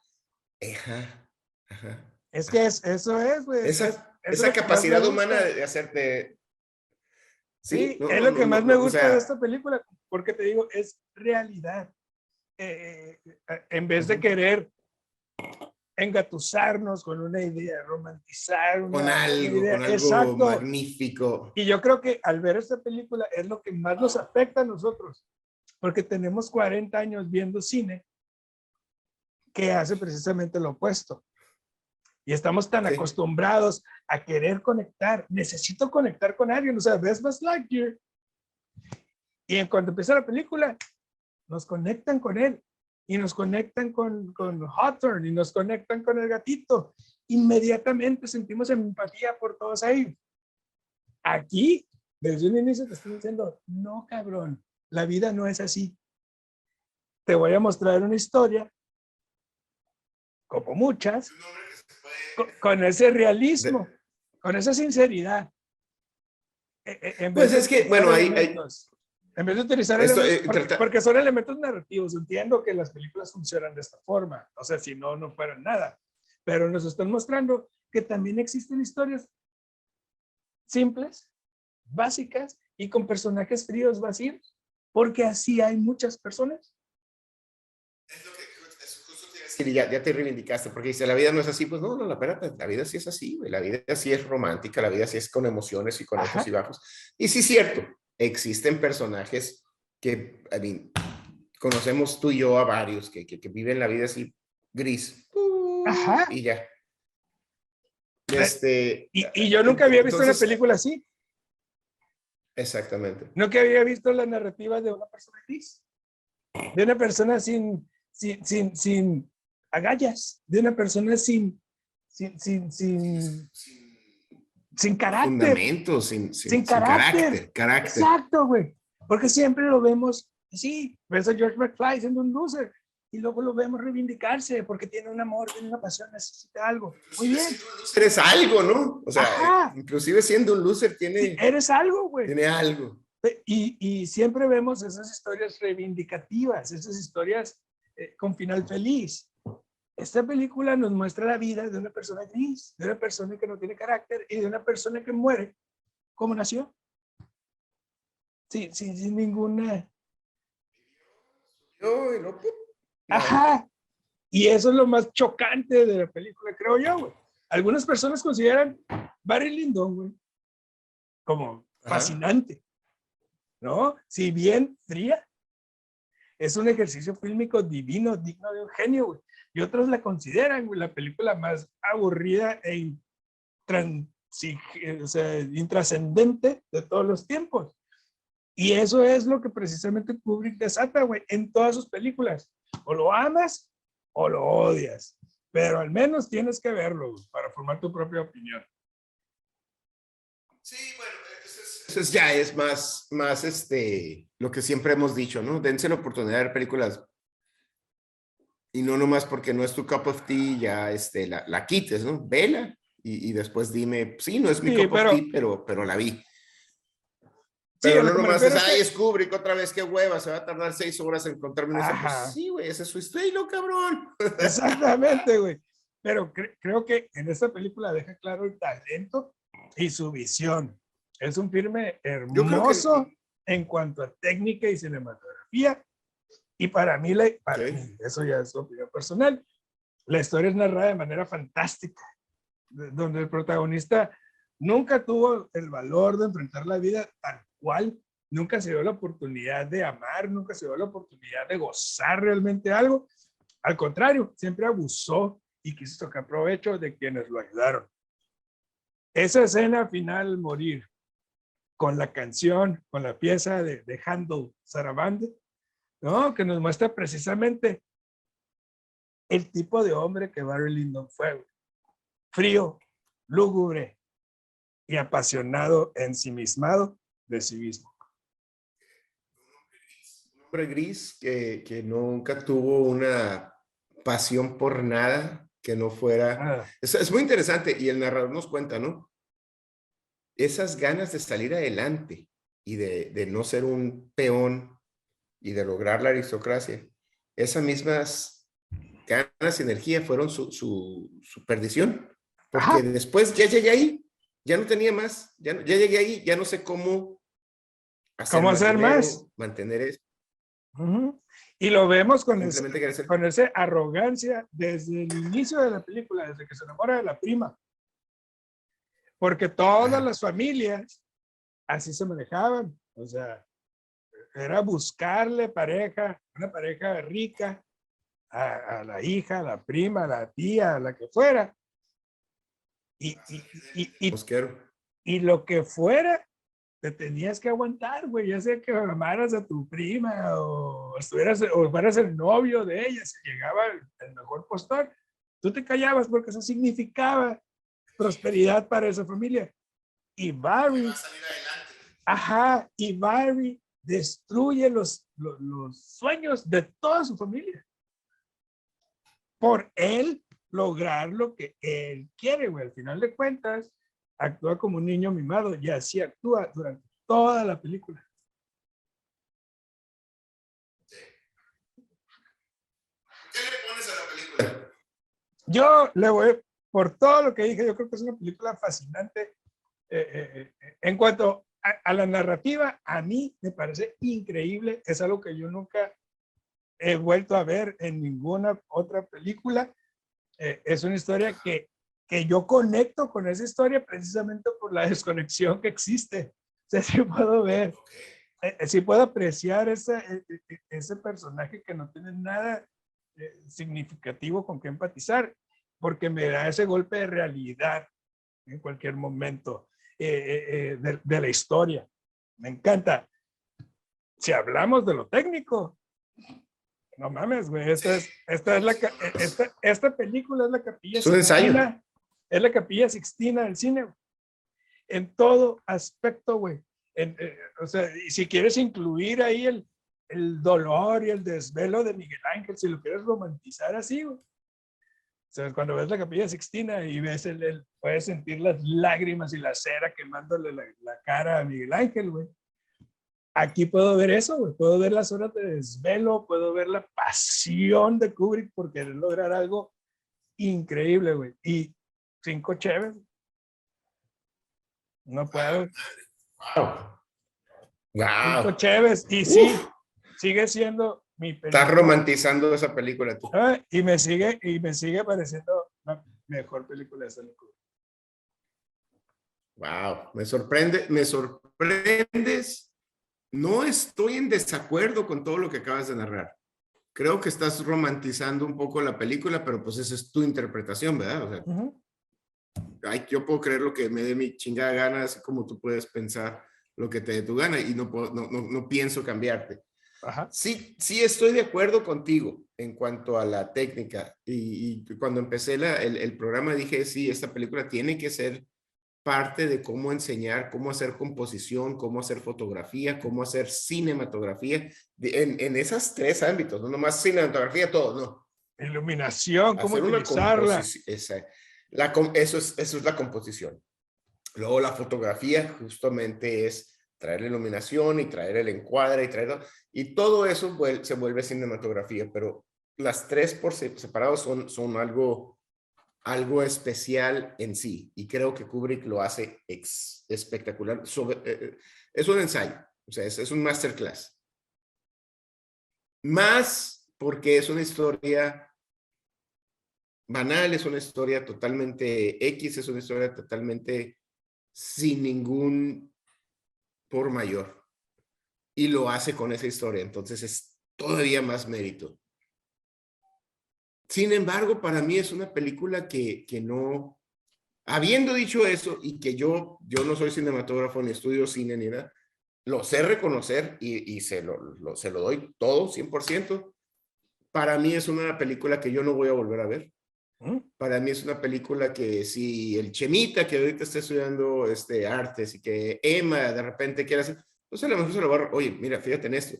Es que eso es, güey. Esa capacidad humana de hacerte. Sí, es lo que más me gusta de esta película, porque te digo, es realidad. En vez de querer engatusarnos con una idea, romantizar con algo Exacto. Magnífico. Y yo creo que al ver esta película es lo que más nos afecta a nosotros, porque tenemos 40 años viendo cine que hace precisamente lo opuesto. Y estamos tan acostumbrados a querer conectar. Necesito conectar con alguien. O sea, ves Buzz Lightyear. Y en cuanto empieza la película, nos conectan con él. Y nos conectan con Hawthorne. Y nos conectan con el gatito. Inmediatamente sentimos empatía por todos ellos. Aquí, desde un inicio te estoy diciendo, no, cabrón, la vida no es así. Te voy a mostrar una historia, como muchas, con ese realismo, con esa sinceridad. Pues es que, bueno, en vez de utilizar elementos, porque son elementos narrativos, entiendo que las películas funcionan de esta forma, o sea, si no, no fueran nada, pero nos están mostrando que también existen historias simples, básicas y con personajes fríos, vacíos, porque así hay muchas personas. Es lo que justo te iba a decir, y ya te reivindicaste, porque dice, la vida no es así. Pues no, espérate, la vida sí es así, güey. La vida sí es romántica, la vida sí es con emociones y con altos y bajos. Y sí es cierto, existen personajes que, conocemos tú y yo a varios que viven la vida así gris. Y ya. Y yo nunca había visto una película así. Exactamente. Nunca había visto la narrativa de una persona gris, de una persona sin agallas, de una persona sin sin carácter. Fundamentos, sin carácter. Exacto, güey. Porque siempre lo vemos, sí, ves a George McFly siendo un loser y luego lo vemos reivindicarse porque tiene un amor, tiene una pasión, necesita algo. Muy bien. Siendo un loser es algo, ¿no? O sea, inclusive siendo un loser tiene... Sí, eres algo, güey. Tiene algo. Y siempre vemos esas historias reivindicativas, esas historias con final feliz. Esta película nos muestra la vida de una persona gris, de una persona que no tiene carácter y de una persona que muere como nació. Sí, sin ninguna... Ajá. Y eso es lo más chocante de la película, creo yo, güey. Algunas personas consideran Barry Lyndon, güey, como fascinante, ¿no? Si bien fría, es un ejercicio fílmico divino, digno de un genio, güey. Y otros la consideran, güey, la película más aburrida e intrascendente de todos los tiempos. Y eso es lo que precisamente Kubrick desata, güey, en todas sus películas. O lo amas o lo odias. Pero al menos tienes que verlo, güey, para formar tu propia opinión. Sí, bueno, eso ya es más lo que siempre hemos dicho, ¿no? Dense la oportunidad de ver películas y no nomás porque no es tu cup of tea, ya la quites, ¿no? Vela y después dime, sí, no es mi cup of tea, pero la vi. Pero no nomás es Kubrick otra vez, qué hueva, se va a tardar 6 horas en contarme eso. Pues sí, güey, ese es su estilo, cabrón. Exactamente, güey. Pero creo que en esta película deja claro el talento y su visión. Es un filme hermoso en cuanto a técnica y cinematografía. Y para mí, eso ya es opinión personal, la historia es narrada de manera fantástica, donde el protagonista nunca tuvo el valor de enfrentar la vida tal cual, nunca se dio la oportunidad de amar, nunca se dio la oportunidad de gozar realmente algo. Al contrario, siempre abusó y quiso sacar provecho de quienes lo ayudaron. Esa escena final, morir, con la canción, con la pieza de Handel, Sarabande, ¿no? Que nos muestra precisamente el tipo de hombre que Barry Lyndon fue. Frío, lúgubre y apasionado, ensimismado de sí mismo. Un hombre gris que nunca tuvo una pasión por nada que no fuera... Es muy interesante y el narrador nos cuenta, ¿no? Esas ganas de salir adelante y de no ser un peón y de lograr la aristocracia, esas mismas ganas y energía fueron su perdición, porque después ya llegué ahí, ya no tenía más, ya llegué ahí, ya no sé cómo hacer más, mantener eso. Y lo vemos con esa arrogancia desde el inicio de la película, desde que se enamora de la prima, porque todas las familias así se manejaban, o sea, era buscarle pareja, una pareja rica, a la hija, a la prima, a la tía, a la que fuera. Y lo que fuera, te tenías que aguantar, güey, ya sea que amaras a tu prima o fueras el novio de ella, si llegaba el mejor postor, tú te callabas porque eso significaba prosperidad para esa familia. Y Barry, Barry destruye los sueños de toda su familia por él lograr lo que él quiere, güey. Al final de cuentas, actúa como un niño mimado y así actúa durante toda la película. ¿Qué le pones a la película? Yo le voy, por todo lo que dije, yo creo que es una película fascinante. En cuanto a la narrativa, a mí me parece increíble. Es algo que yo nunca he vuelto a ver en ninguna otra película. Es una historia que yo conecto con esa historia precisamente por la desconexión que existe. O sea, sí puedo ver, sí puedo apreciar ese personaje que no tiene nada significativo con que empatizar, porque me da ese golpe de realidad en cualquier momento de la historia. Me encanta. Si hablamos de lo técnico, no mames, güey, esta película es la Capilla Sistina es la Capilla Sixtina del cine, güey. En todo aspecto, güey. O sea, y si quieres incluir ahí el dolor y el desvelo de Miguel Ángel, si lo quieres romantizar así, güey. O sea, cuando ves la Capilla Sixtina y ves puedes sentir las lágrimas y la cera quemándole la cara a Miguel Ángel, güey. Aquí puedo ver eso, güey. Puedo ver las horas de desvelo, puedo ver la pasión de Kubrick por querer lograr algo increíble, güey. Y 5 cheves. No puedo. Wow. Wow. 5 cheves. Y sí, sigue siendo mi película. Estás romantizando esa película tú. Y me sigue pareciendo la mejor película de Stanley Kubrick. Wow, me sorprendes. No estoy en desacuerdo con todo lo que acabas de narrar. Creo que estás romantizando un poco la película, pero pues esa es tu interpretación, ¿verdad? O sea, yo puedo creer lo que me dé mi chingada gana, así como tú puedes pensar lo que te dé tu gana y no pienso cambiarte. Ajá. Sí estoy de acuerdo contigo en cuanto a la técnica y cuando empecé el programa dije, sí, esta película tiene que ser parte de cómo enseñar, cómo hacer composición, cómo hacer fotografía, cómo hacer cinematografía, en esas 3 ámbitos, no nomás cinematografía, todo, no. Iluminación, cómo hacer utilizarla. Eso es la composición. Luego la fotografía justamente es traer la iluminación y traer el encuadre y todo eso se vuelve cinematografía, pero las 3 por separado son algo especial en sí, y creo que Kubrick lo hace espectacular. Es un ensayo, o sea, es un masterclass. Más porque es una historia banal, es una historia totalmente X, es una historia totalmente sin ningún por mayor. Y lo hace con esa historia, entonces es todavía más mérito. Sin embargo, para mí es una película que no, habiendo dicho eso, y que yo no soy cinematógrafo, ni estudio cine, ni nada, lo sé reconocer y se lo doy todo, 100%. Para mí es una película que yo no voy a volver a ver. Para mí es una película que si el Chemita, que ahorita está estudiando artes, y que Emma de repente quiere hacer, pues a lo mejor se lo va a, oye, mira, fíjate en esto.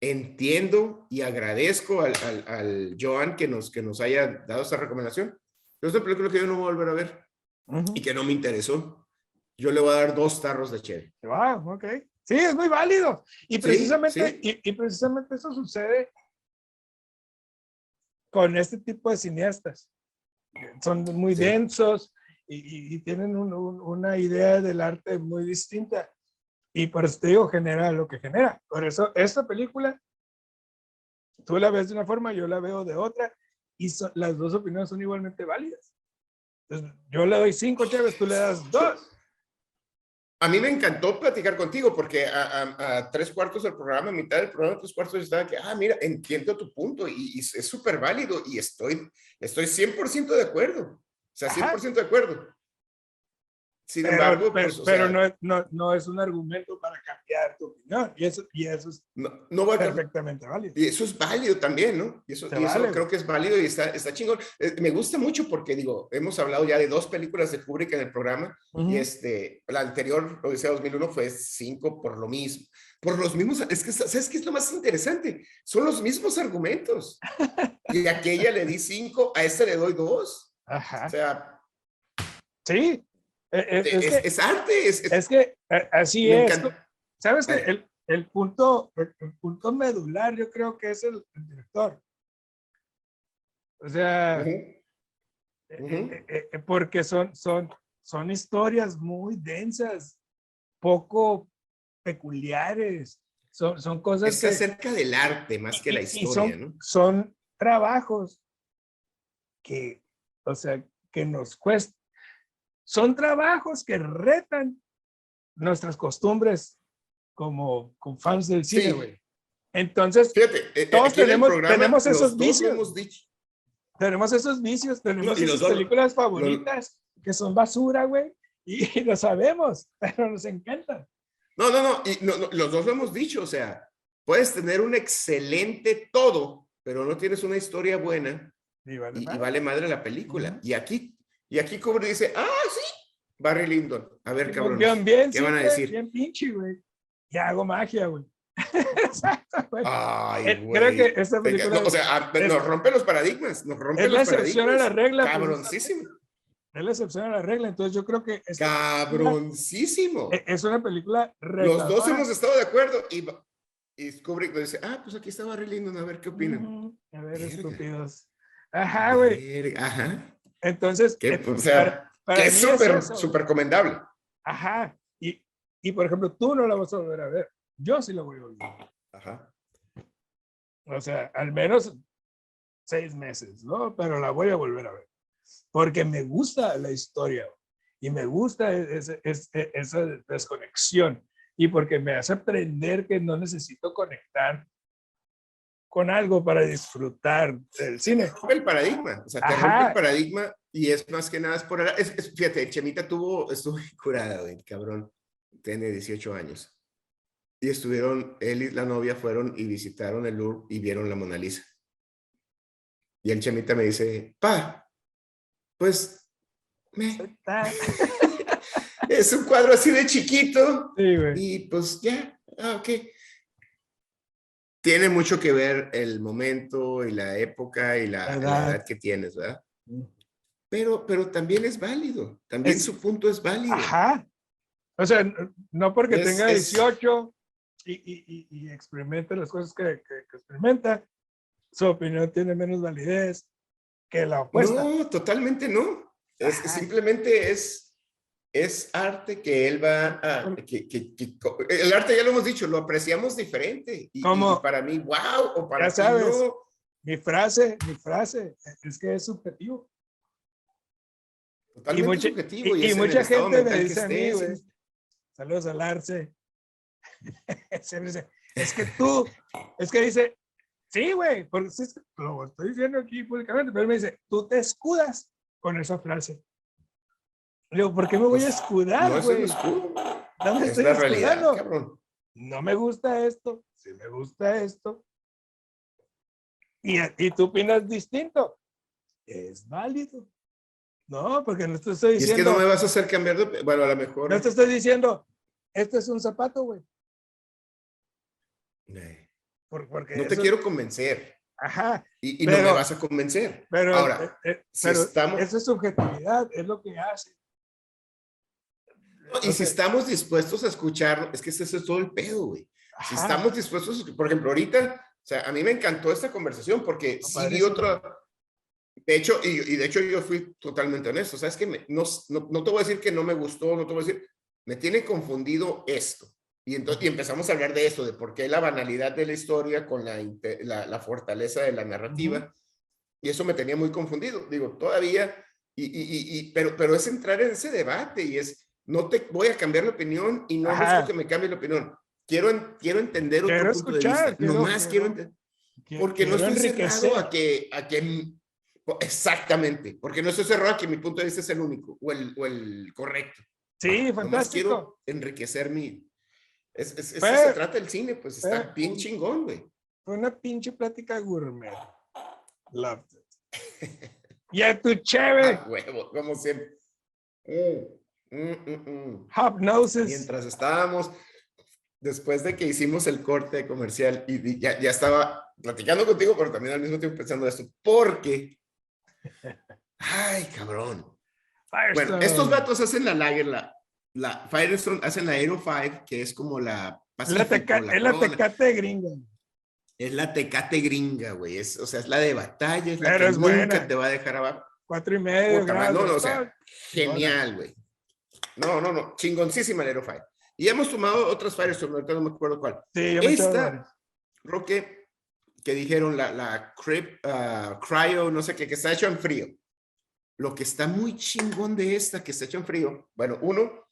Entiendo y agradezco al Joan que nos haya dado esa recomendación. Pero es una película que yo no voy a volver a ver y que no me interesó. Yo le voy a dar 2 tarros de cheve. Wow, ok. Sí, es muy válido. Y precisamente, sí. Y precisamente eso sucede con este tipo de cineastas. Son muy densos y tienen una idea del arte muy distinta. Y por eso te digo, genera lo que genera. Por eso esta película, tú la ves de una forma, yo la veo de otra, y las 2 opiniones son igualmente válidas. Entonces, yo le doy 5 cheves, tú le das 2. A mí me encantó platicar contigo porque a 3/4 del programa, a mitad del programa, 3/4 estaba que, mira, entiendo tu punto y es súper válido y estoy 100% de acuerdo. O sea, 100% de acuerdo. Sin embargo, pero no es un argumento para cambiar tu opinión. Y eso es perfectamente válido. Y eso es válido también, ¿no? Y eso creo que es válido y está chingón. Me gusta mucho porque, digo, hemos hablado ya de 2 películas de Kubrick en el programa y la anterior, Odisea 2001, fue 5 por lo mismo. Por los mismos, es que, ¿sabes qué es lo más interesante? Son los mismos argumentos. Y a aquella le di 5, a esta le doy 2. Ajá. O sea. Sí. Es arte. Es que así es. ¿Sabes qué? El punto medular yo creo que es el director. O sea, porque son historias muy densas, poco peculiares. Son cosas que... Es acerca del arte más que la historia, ¿no? Son trabajos que, o sea, que nos cuesta. Son trabajos que retan nuestras costumbres como fans del cine, güey. Entonces, fíjate, todos tenemos esos vicios. Tenemos esos vicios, tenemos esas películas favoritas que son basura, güey, y lo sabemos, pero nos encantan. No, los dos lo hemos dicho, o sea, puedes tener un excelente todo, pero no tienes una historia buena y vale madre la película. Y aquí Y aquí Kubrick dice, sí, Barry Lyndon. A ver, cabrón, bien, ¿qué van a decir? Bien pinche, güey. Y hago magia, güey. Exacto, güey. Ay, güey. Creo que esta película... O sea, nos rompe los paradigmas, nos rompe es los la excepción paradigmas. a la regla. Cabroncísimo. Es la excepción a la regla, entonces yo creo que... Cabroncísimo. Es una película retadora. Los dos hemos estado de acuerdo y Kubrick nos dice, pues aquí está Barry Lyndon, a ver qué opinan. A ver, estúpidos. Ajá, güey. Ajá. Entonces, o sea, para que es súper recomendable. Ajá. Y por ejemplo, tú no la vas a volver a ver. Yo sí la voy a volver. Ajá. O sea, al menos 6 meses, ¿no? Pero la voy a volver a ver. Porque me gusta la historia y me gusta esa desconexión y porque me hace aprender que no necesito conectar con algo para disfrutar del cine. Te rompe el paradigma, o sea, te rompe el paradigma y es más que nada, fíjate, Chemita estuvo curada, güey, cabrón, tiene 18 años. Y estuvieron, él y la novia fueron y visitaron el Louvre y vieron la Mona Lisa. Y el Chemita me dice, pues, es un cuadro así de chiquito. Sí, güey. Y pues ya, ok. Tiene mucho que ver el momento y la época y la edad que tienes, ¿verdad? Pero también es válido. También su punto es válido. Ajá. O sea, no porque tenga 18 y experimente las cosas que experimenta, su opinión tiene menos validez que la opuesta. No, totalmente no. Simplemente es arte que él va a... el arte, ya lo hemos dicho, lo apreciamos diferente. Y para mí, wow, o para ti no. Mi frase es que es subjetivo. Totalmente subjetivo. Y mucha gente me dice a mí, güey, saludos al Arce. Es que dice, sí, güey, porque lo estoy diciendo aquí públicamente, pero él me dice, tú te escudas con esa frase. Le digo, ¿por qué me voy a escudar, güey? No me estoy escudando. Cabrón. No me gusta esto, sí me gusta esto. Y tú opinas distinto. Es válido. No, porque no te estoy diciendo... Y es que no me vas a hacer cambiar de... Bueno, a lo mejor... No te estoy diciendo, este es un zapato, güey. Porque no te quiero convencer. Ajá. Y no me vas a convencer. Pero, ahora, eso es subjetividad, es lo que hace. Y si estamos dispuestos a escucharlo, es que ese es todo el pedo, güey. Si estamos dispuestos, por ejemplo, ahorita, o sea, a mí me encantó esta conversación porque sí vi otra... De hecho, y de hecho yo fui totalmente honesto. ¿Sabes qué? No te voy a decir que no me gustó, no te voy a decir... Me tiene confundido esto. Y entonces empezamos a hablar de eso, de por qué la banalidad de la historia con la fortaleza de la narrativa. Y eso me tenía muy confundido. Digo, todavía... Pero es entrar en ese debate y es... No te voy a cambiar la opinión y no busco que me cambie la opinión. Quiero entender otro punto de vista. Nomás quiero entender. Porque no estoy cerrado a que... Exactamente. Porque no estoy cerrado a que mi punto de vista es el único o el correcto. Sí, fantástico. Nomás quiero enriquecer mi... Eso se trata el cine, pues está bien chingón, güey. Fue una pinche plática gourmet. Loved it. Y a tu chévere. Huevo, como siempre. Hypnosis. Mientras estábamos, después de que hicimos el corte comercial y ya estaba platicando contigo, pero también al mismo tiempo pensando esto, porque, ay, cabrón. Firestone. Bueno, estos vatos hacen la Lager, la Firestone, hacen la Aero 5, que es como la Pacífico, es la Tecate gringa. Es la Tecate gringa, güey. O sea, es la de batalla, es la pero que es nunca buena. Te va a dejar abajo. 4.5 grados. No, o sea, genial, güey. No, chingoncísima el Aero 5. Y hemos tomado otras Firestone, ahorita no me acuerdo cuál. Sí, esta, Roque, que dijeron la Cryo, no sé qué, que está hecho en frío. Lo que está muy chingón de esta, que está hecho en frío, bueno, uno,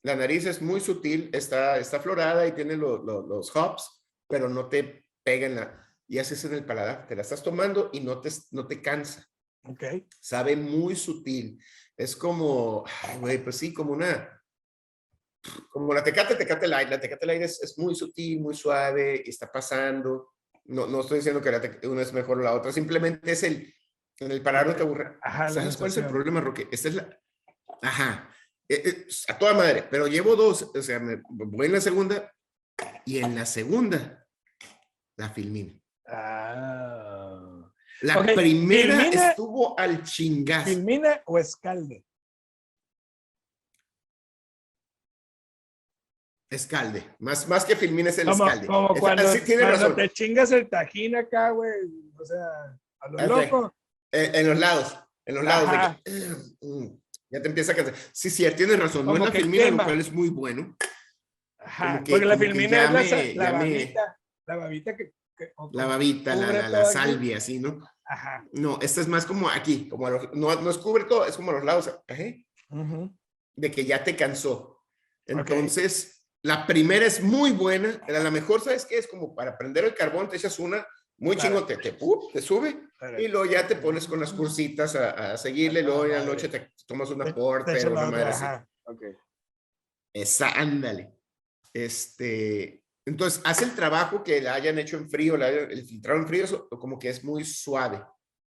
la nariz es muy sutil, está florada y tiene los hops, pero no te pega y haces en el paladar. Te la estás tomando y no te cansa. Ok. Sabe muy sutil. Es como, güey, pues sí, como la Tecate Light. La Tecate Light es muy sutil, muy suave, y está pasando. No estoy diciendo que una es mejor o la otra, simplemente es En el parar no te aburre. Ajá, ¿Sabes cuál es el problema, Roque? Esta es la... Ajá. A toda madre, pero llevo 2, o sea, me voy en la segunda y en la segunda la Filmina. La okay, primera ¿Filmina, estuvo al chingazo. ¿Filmina o Escalde? Escalde. Más que Filmina es el como, Escalde. Como cuando, tiene razón. te chingas el tajín acá, güey. O sea, a lo loco. En los lados. En los lados. De que, ya te empieza a cansar. Sí, tienes razón. No es la Filmina, lo cual es muy bueno. Ajá, porque la Filmina es la babita. La babita la babita, la salvia, así, ¿no? Ajá. No, esta es más como aquí, como no es cubre todo, es como a los lados, de que ya te cansó. Entonces, la primera es muy buena, la mejor, ¿sabes qué? Es como para prender el carbón, te echas una, muy chingón, te sube, y luego ya te pones con las cursitas a seguirle, luego en la noche te tomas una porter, una madre así. Ándale. Entonces, hace el trabajo que la hayan hecho en frío, el filtrado en frío, eso, como que es muy suave.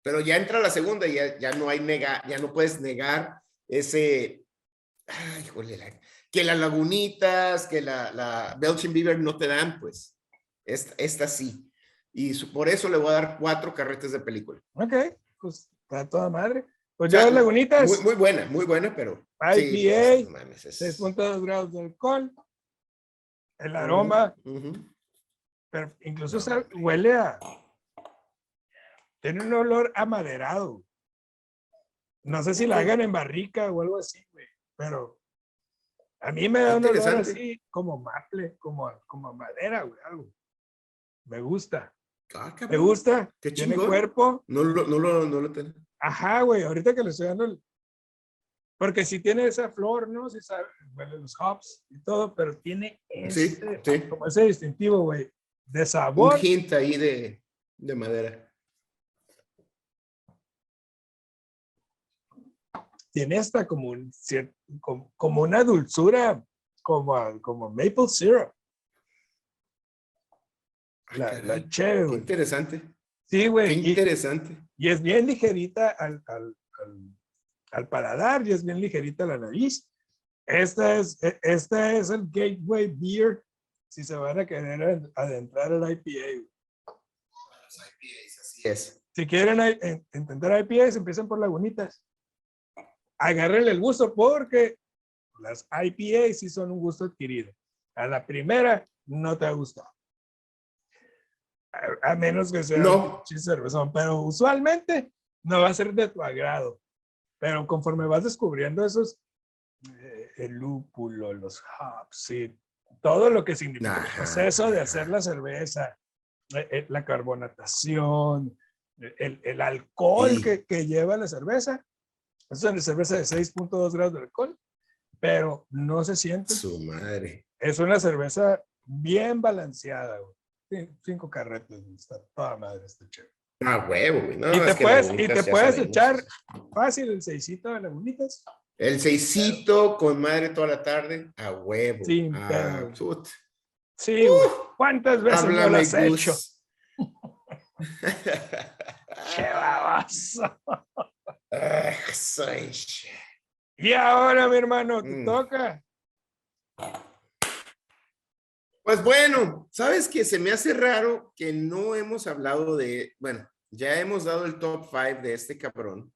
Pero ya entra la segunda y ya no hay ya no puedes negar ese, ay, híjole, que las lagunitas, que la Belching Beaver no te dan, pues. Esta sí. Y por eso le voy a dar 4 carretes de película. Ok, pues está toda madre. Pues ya lagunitas. Muy buena, pero... IPA, sí, no mames, 6.2 grados de alcohol. El aroma, pero incluso huele a... Tiene un olor amaderado. No sé si la hagan en barrica o algo así, güey, pero a mí me da un olor así como maple, como madera, güey, algo. Me gusta. Me gusta. Qué tiene chingón. Cuerpo. No lo tengo. Ajá, güey, ahorita que le estoy dando porque sí tiene esa flor, ¿no? Sí sabe, huele los hops y todo, pero tiene como ese distintivo, güey, de sabor. Un hint ahí de madera. Tiene esta como una dulzura, como maple syrup. La chévere, güey. Qué interesante. Sí, güey. Qué interesante. Y es bien ligerita al paladar, y es bien ligerita la nariz. Esta es el gateway beer si se van a querer adentrar al IPA. Los IPAs, así es. Si quieren intentar IPAs, empiecen por Lagunitas. Agárrenle el gusto porque las IPAs sí son un gusto adquirido. A la primera no te va a gustar. A menos que sea un cervezón, pero usualmente no va a ser de tu agrado. Pero conforme vas descubriendo esos, el lúpulo, los hops, y todo lo que significa el proceso de hacer la cerveza, la carbonatación, el alcohol que lleva la cerveza. Es una cerveza de 6.2 grados de alcohol, pero no se siente. Su madre. Es una cerveza bien balanceada, güey. 5 carretes, está toda madre, está chévere. Huevo, güey. No, y te puedes echar fácil el 6 de Lagunitas. El 6 con madre toda la tarde, a huevo. Sí, sí, ¿cuántas veces no lo has hecho? ¡Qué baboso! Y ahora, mi hermano, te toca. Pues bueno, ¿sabes qué? Se me hace raro que no hemos hablado bueno, ya hemos dado el top 5 de este cabrón,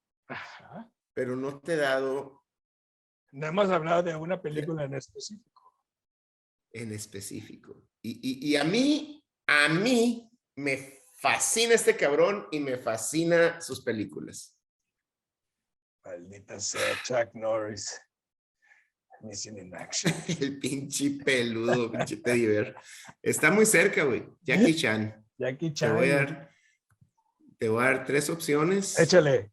pero no te he dado... No hemos hablado de una película en específico. En específico. Y a mí me fascina este cabrón y me fascina sus películas. Maldita sea, Chuck Norris. Missing in Action. El pinche peludo, pinche Teddy Bear. Está muy cerca, güey. Jackie Chan. Jackie Chan. Te voy a dar 3 opciones. Échale.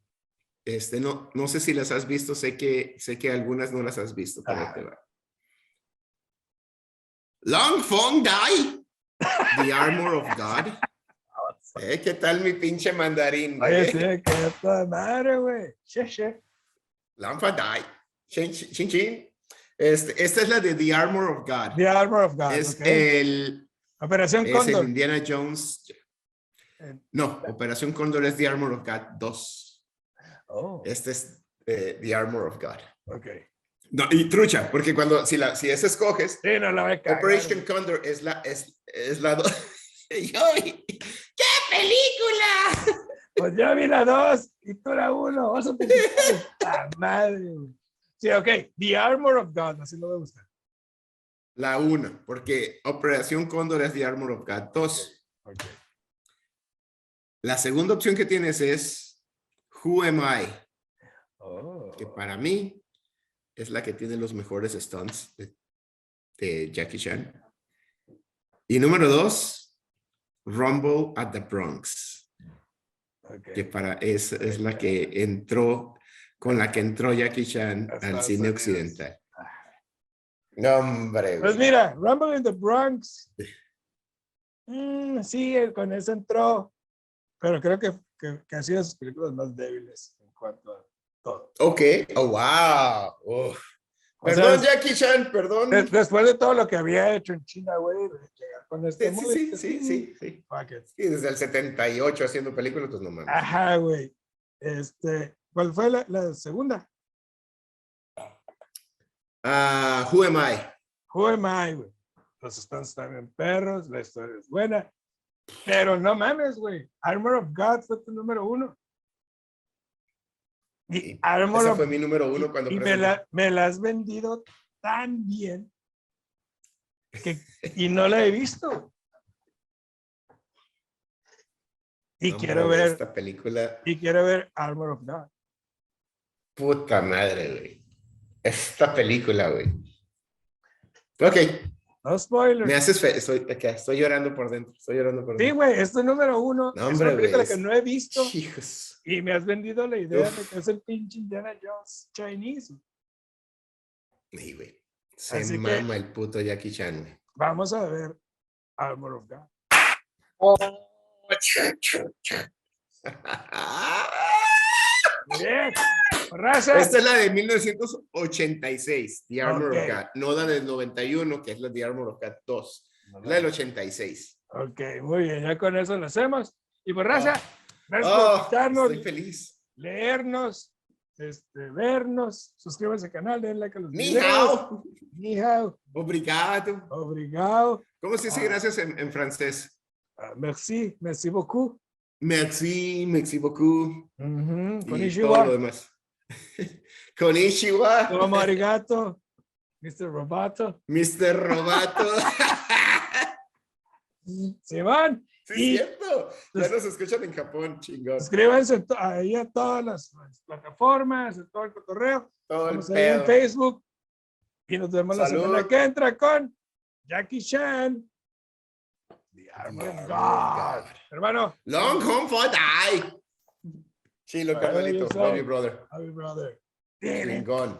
No sé si las has visto, sé que algunas no las has visto, pero te va. Long Fong Dai, The Armor of God. ¿Qué tal mi pinche mandarín? Oye, sí, que toda madre, güey. Long Fong Dai. Chin, chin, chin. Esta es la de The Armor of God. The Armor of God. Es Operación Cóndor. Es el Indiana Jones. No, Operación Cóndor es The Armor of God 2. Oh. Este es The Armor of God. Ok. No, y trucha, porque si esa escoges, sí, no la voy a cagar, Operation Condor es la ¡Qué película! Pues ya vi la 2 y tú la 1. Vas a publicar esta madre. Sí, ok. The Armor of God, así no me gusta. La 1, porque Operación Cóndor es The Armor of God 2. Okay. La segunda opción que tienes es Who Am I? Oh. Que para mí es la que tiene los mejores stunts de Jackie Chan. Y número 2, Rumble at the Bronx. Okay. Que es la que entró, con la que entró Jackie Chan al cine occidental. No, hombre. Pues mira, Rumble in the Bronx. Sí, con eso entró. Pero creo que ha sido de sus películas más débiles en cuanto a todo. Ok. Oh, wow. Perdón, Jackie Chan, perdón. Después de todo lo que había hecho en China, güey, llegar con este sí. Sí, desde el 78 haciendo películas, pues no mames. Ajá, güey. ¿Cuál fue la segunda? Who Am I? Who Am I, güey. Los stunts están en perros, la historia es buena. Pero no mames, güey. Armor of God fue tu número 1. Y esa fue mi número 1 cuando me la has vendido tan bien y no la he visto. Y quiero ver esta película. Y quiero ver Armor of God. Puta madre, güey. Esta película, güey. Ok. No spoilers. Me haces fe. Estoy llorando por dentro. Sí, güey, es tu número 1. No, hombre, es una película que no he visto. Hijos. Y me has vendido la idea de que es el pinche Indiana Jones Chinese. Sí, güey. Se mama el puto Jackie Chan, güey. Vamos a ver Armor of God. Bien. Raza. Esta es la de 1986, The Armor of God. No la del 91, que es la The Armor of God 2. La del 86. Ok, muy bien. Ya con eso lo hacemos. Y pues, raza, gracias por escucharnos. Estoy feliz. Leernos, vernos. Suscríbanse al canal, denle like a los videos. Ni hao. Obrigado. Obrigado. ¿Cómo se dice gracias en francés? Merci beaucoup. Merci beaucoup. Konnichiwa. Todo lo demás. Konnichiwa. Como arigato. Mr. Roboto. Simón. Sí, es cierto. Ya nos escuchan en Japón, chingón. Suscríbanse ahí a todas las plataformas, a todo el cotorreo. Todo el pedo. En Facebook. Y nos vemos la semana que entra con Jackie Chan. The Armor of God. Hermano. Long home for die. Chilo, carnalito. Love you, brother. Love you, brother. Chingón.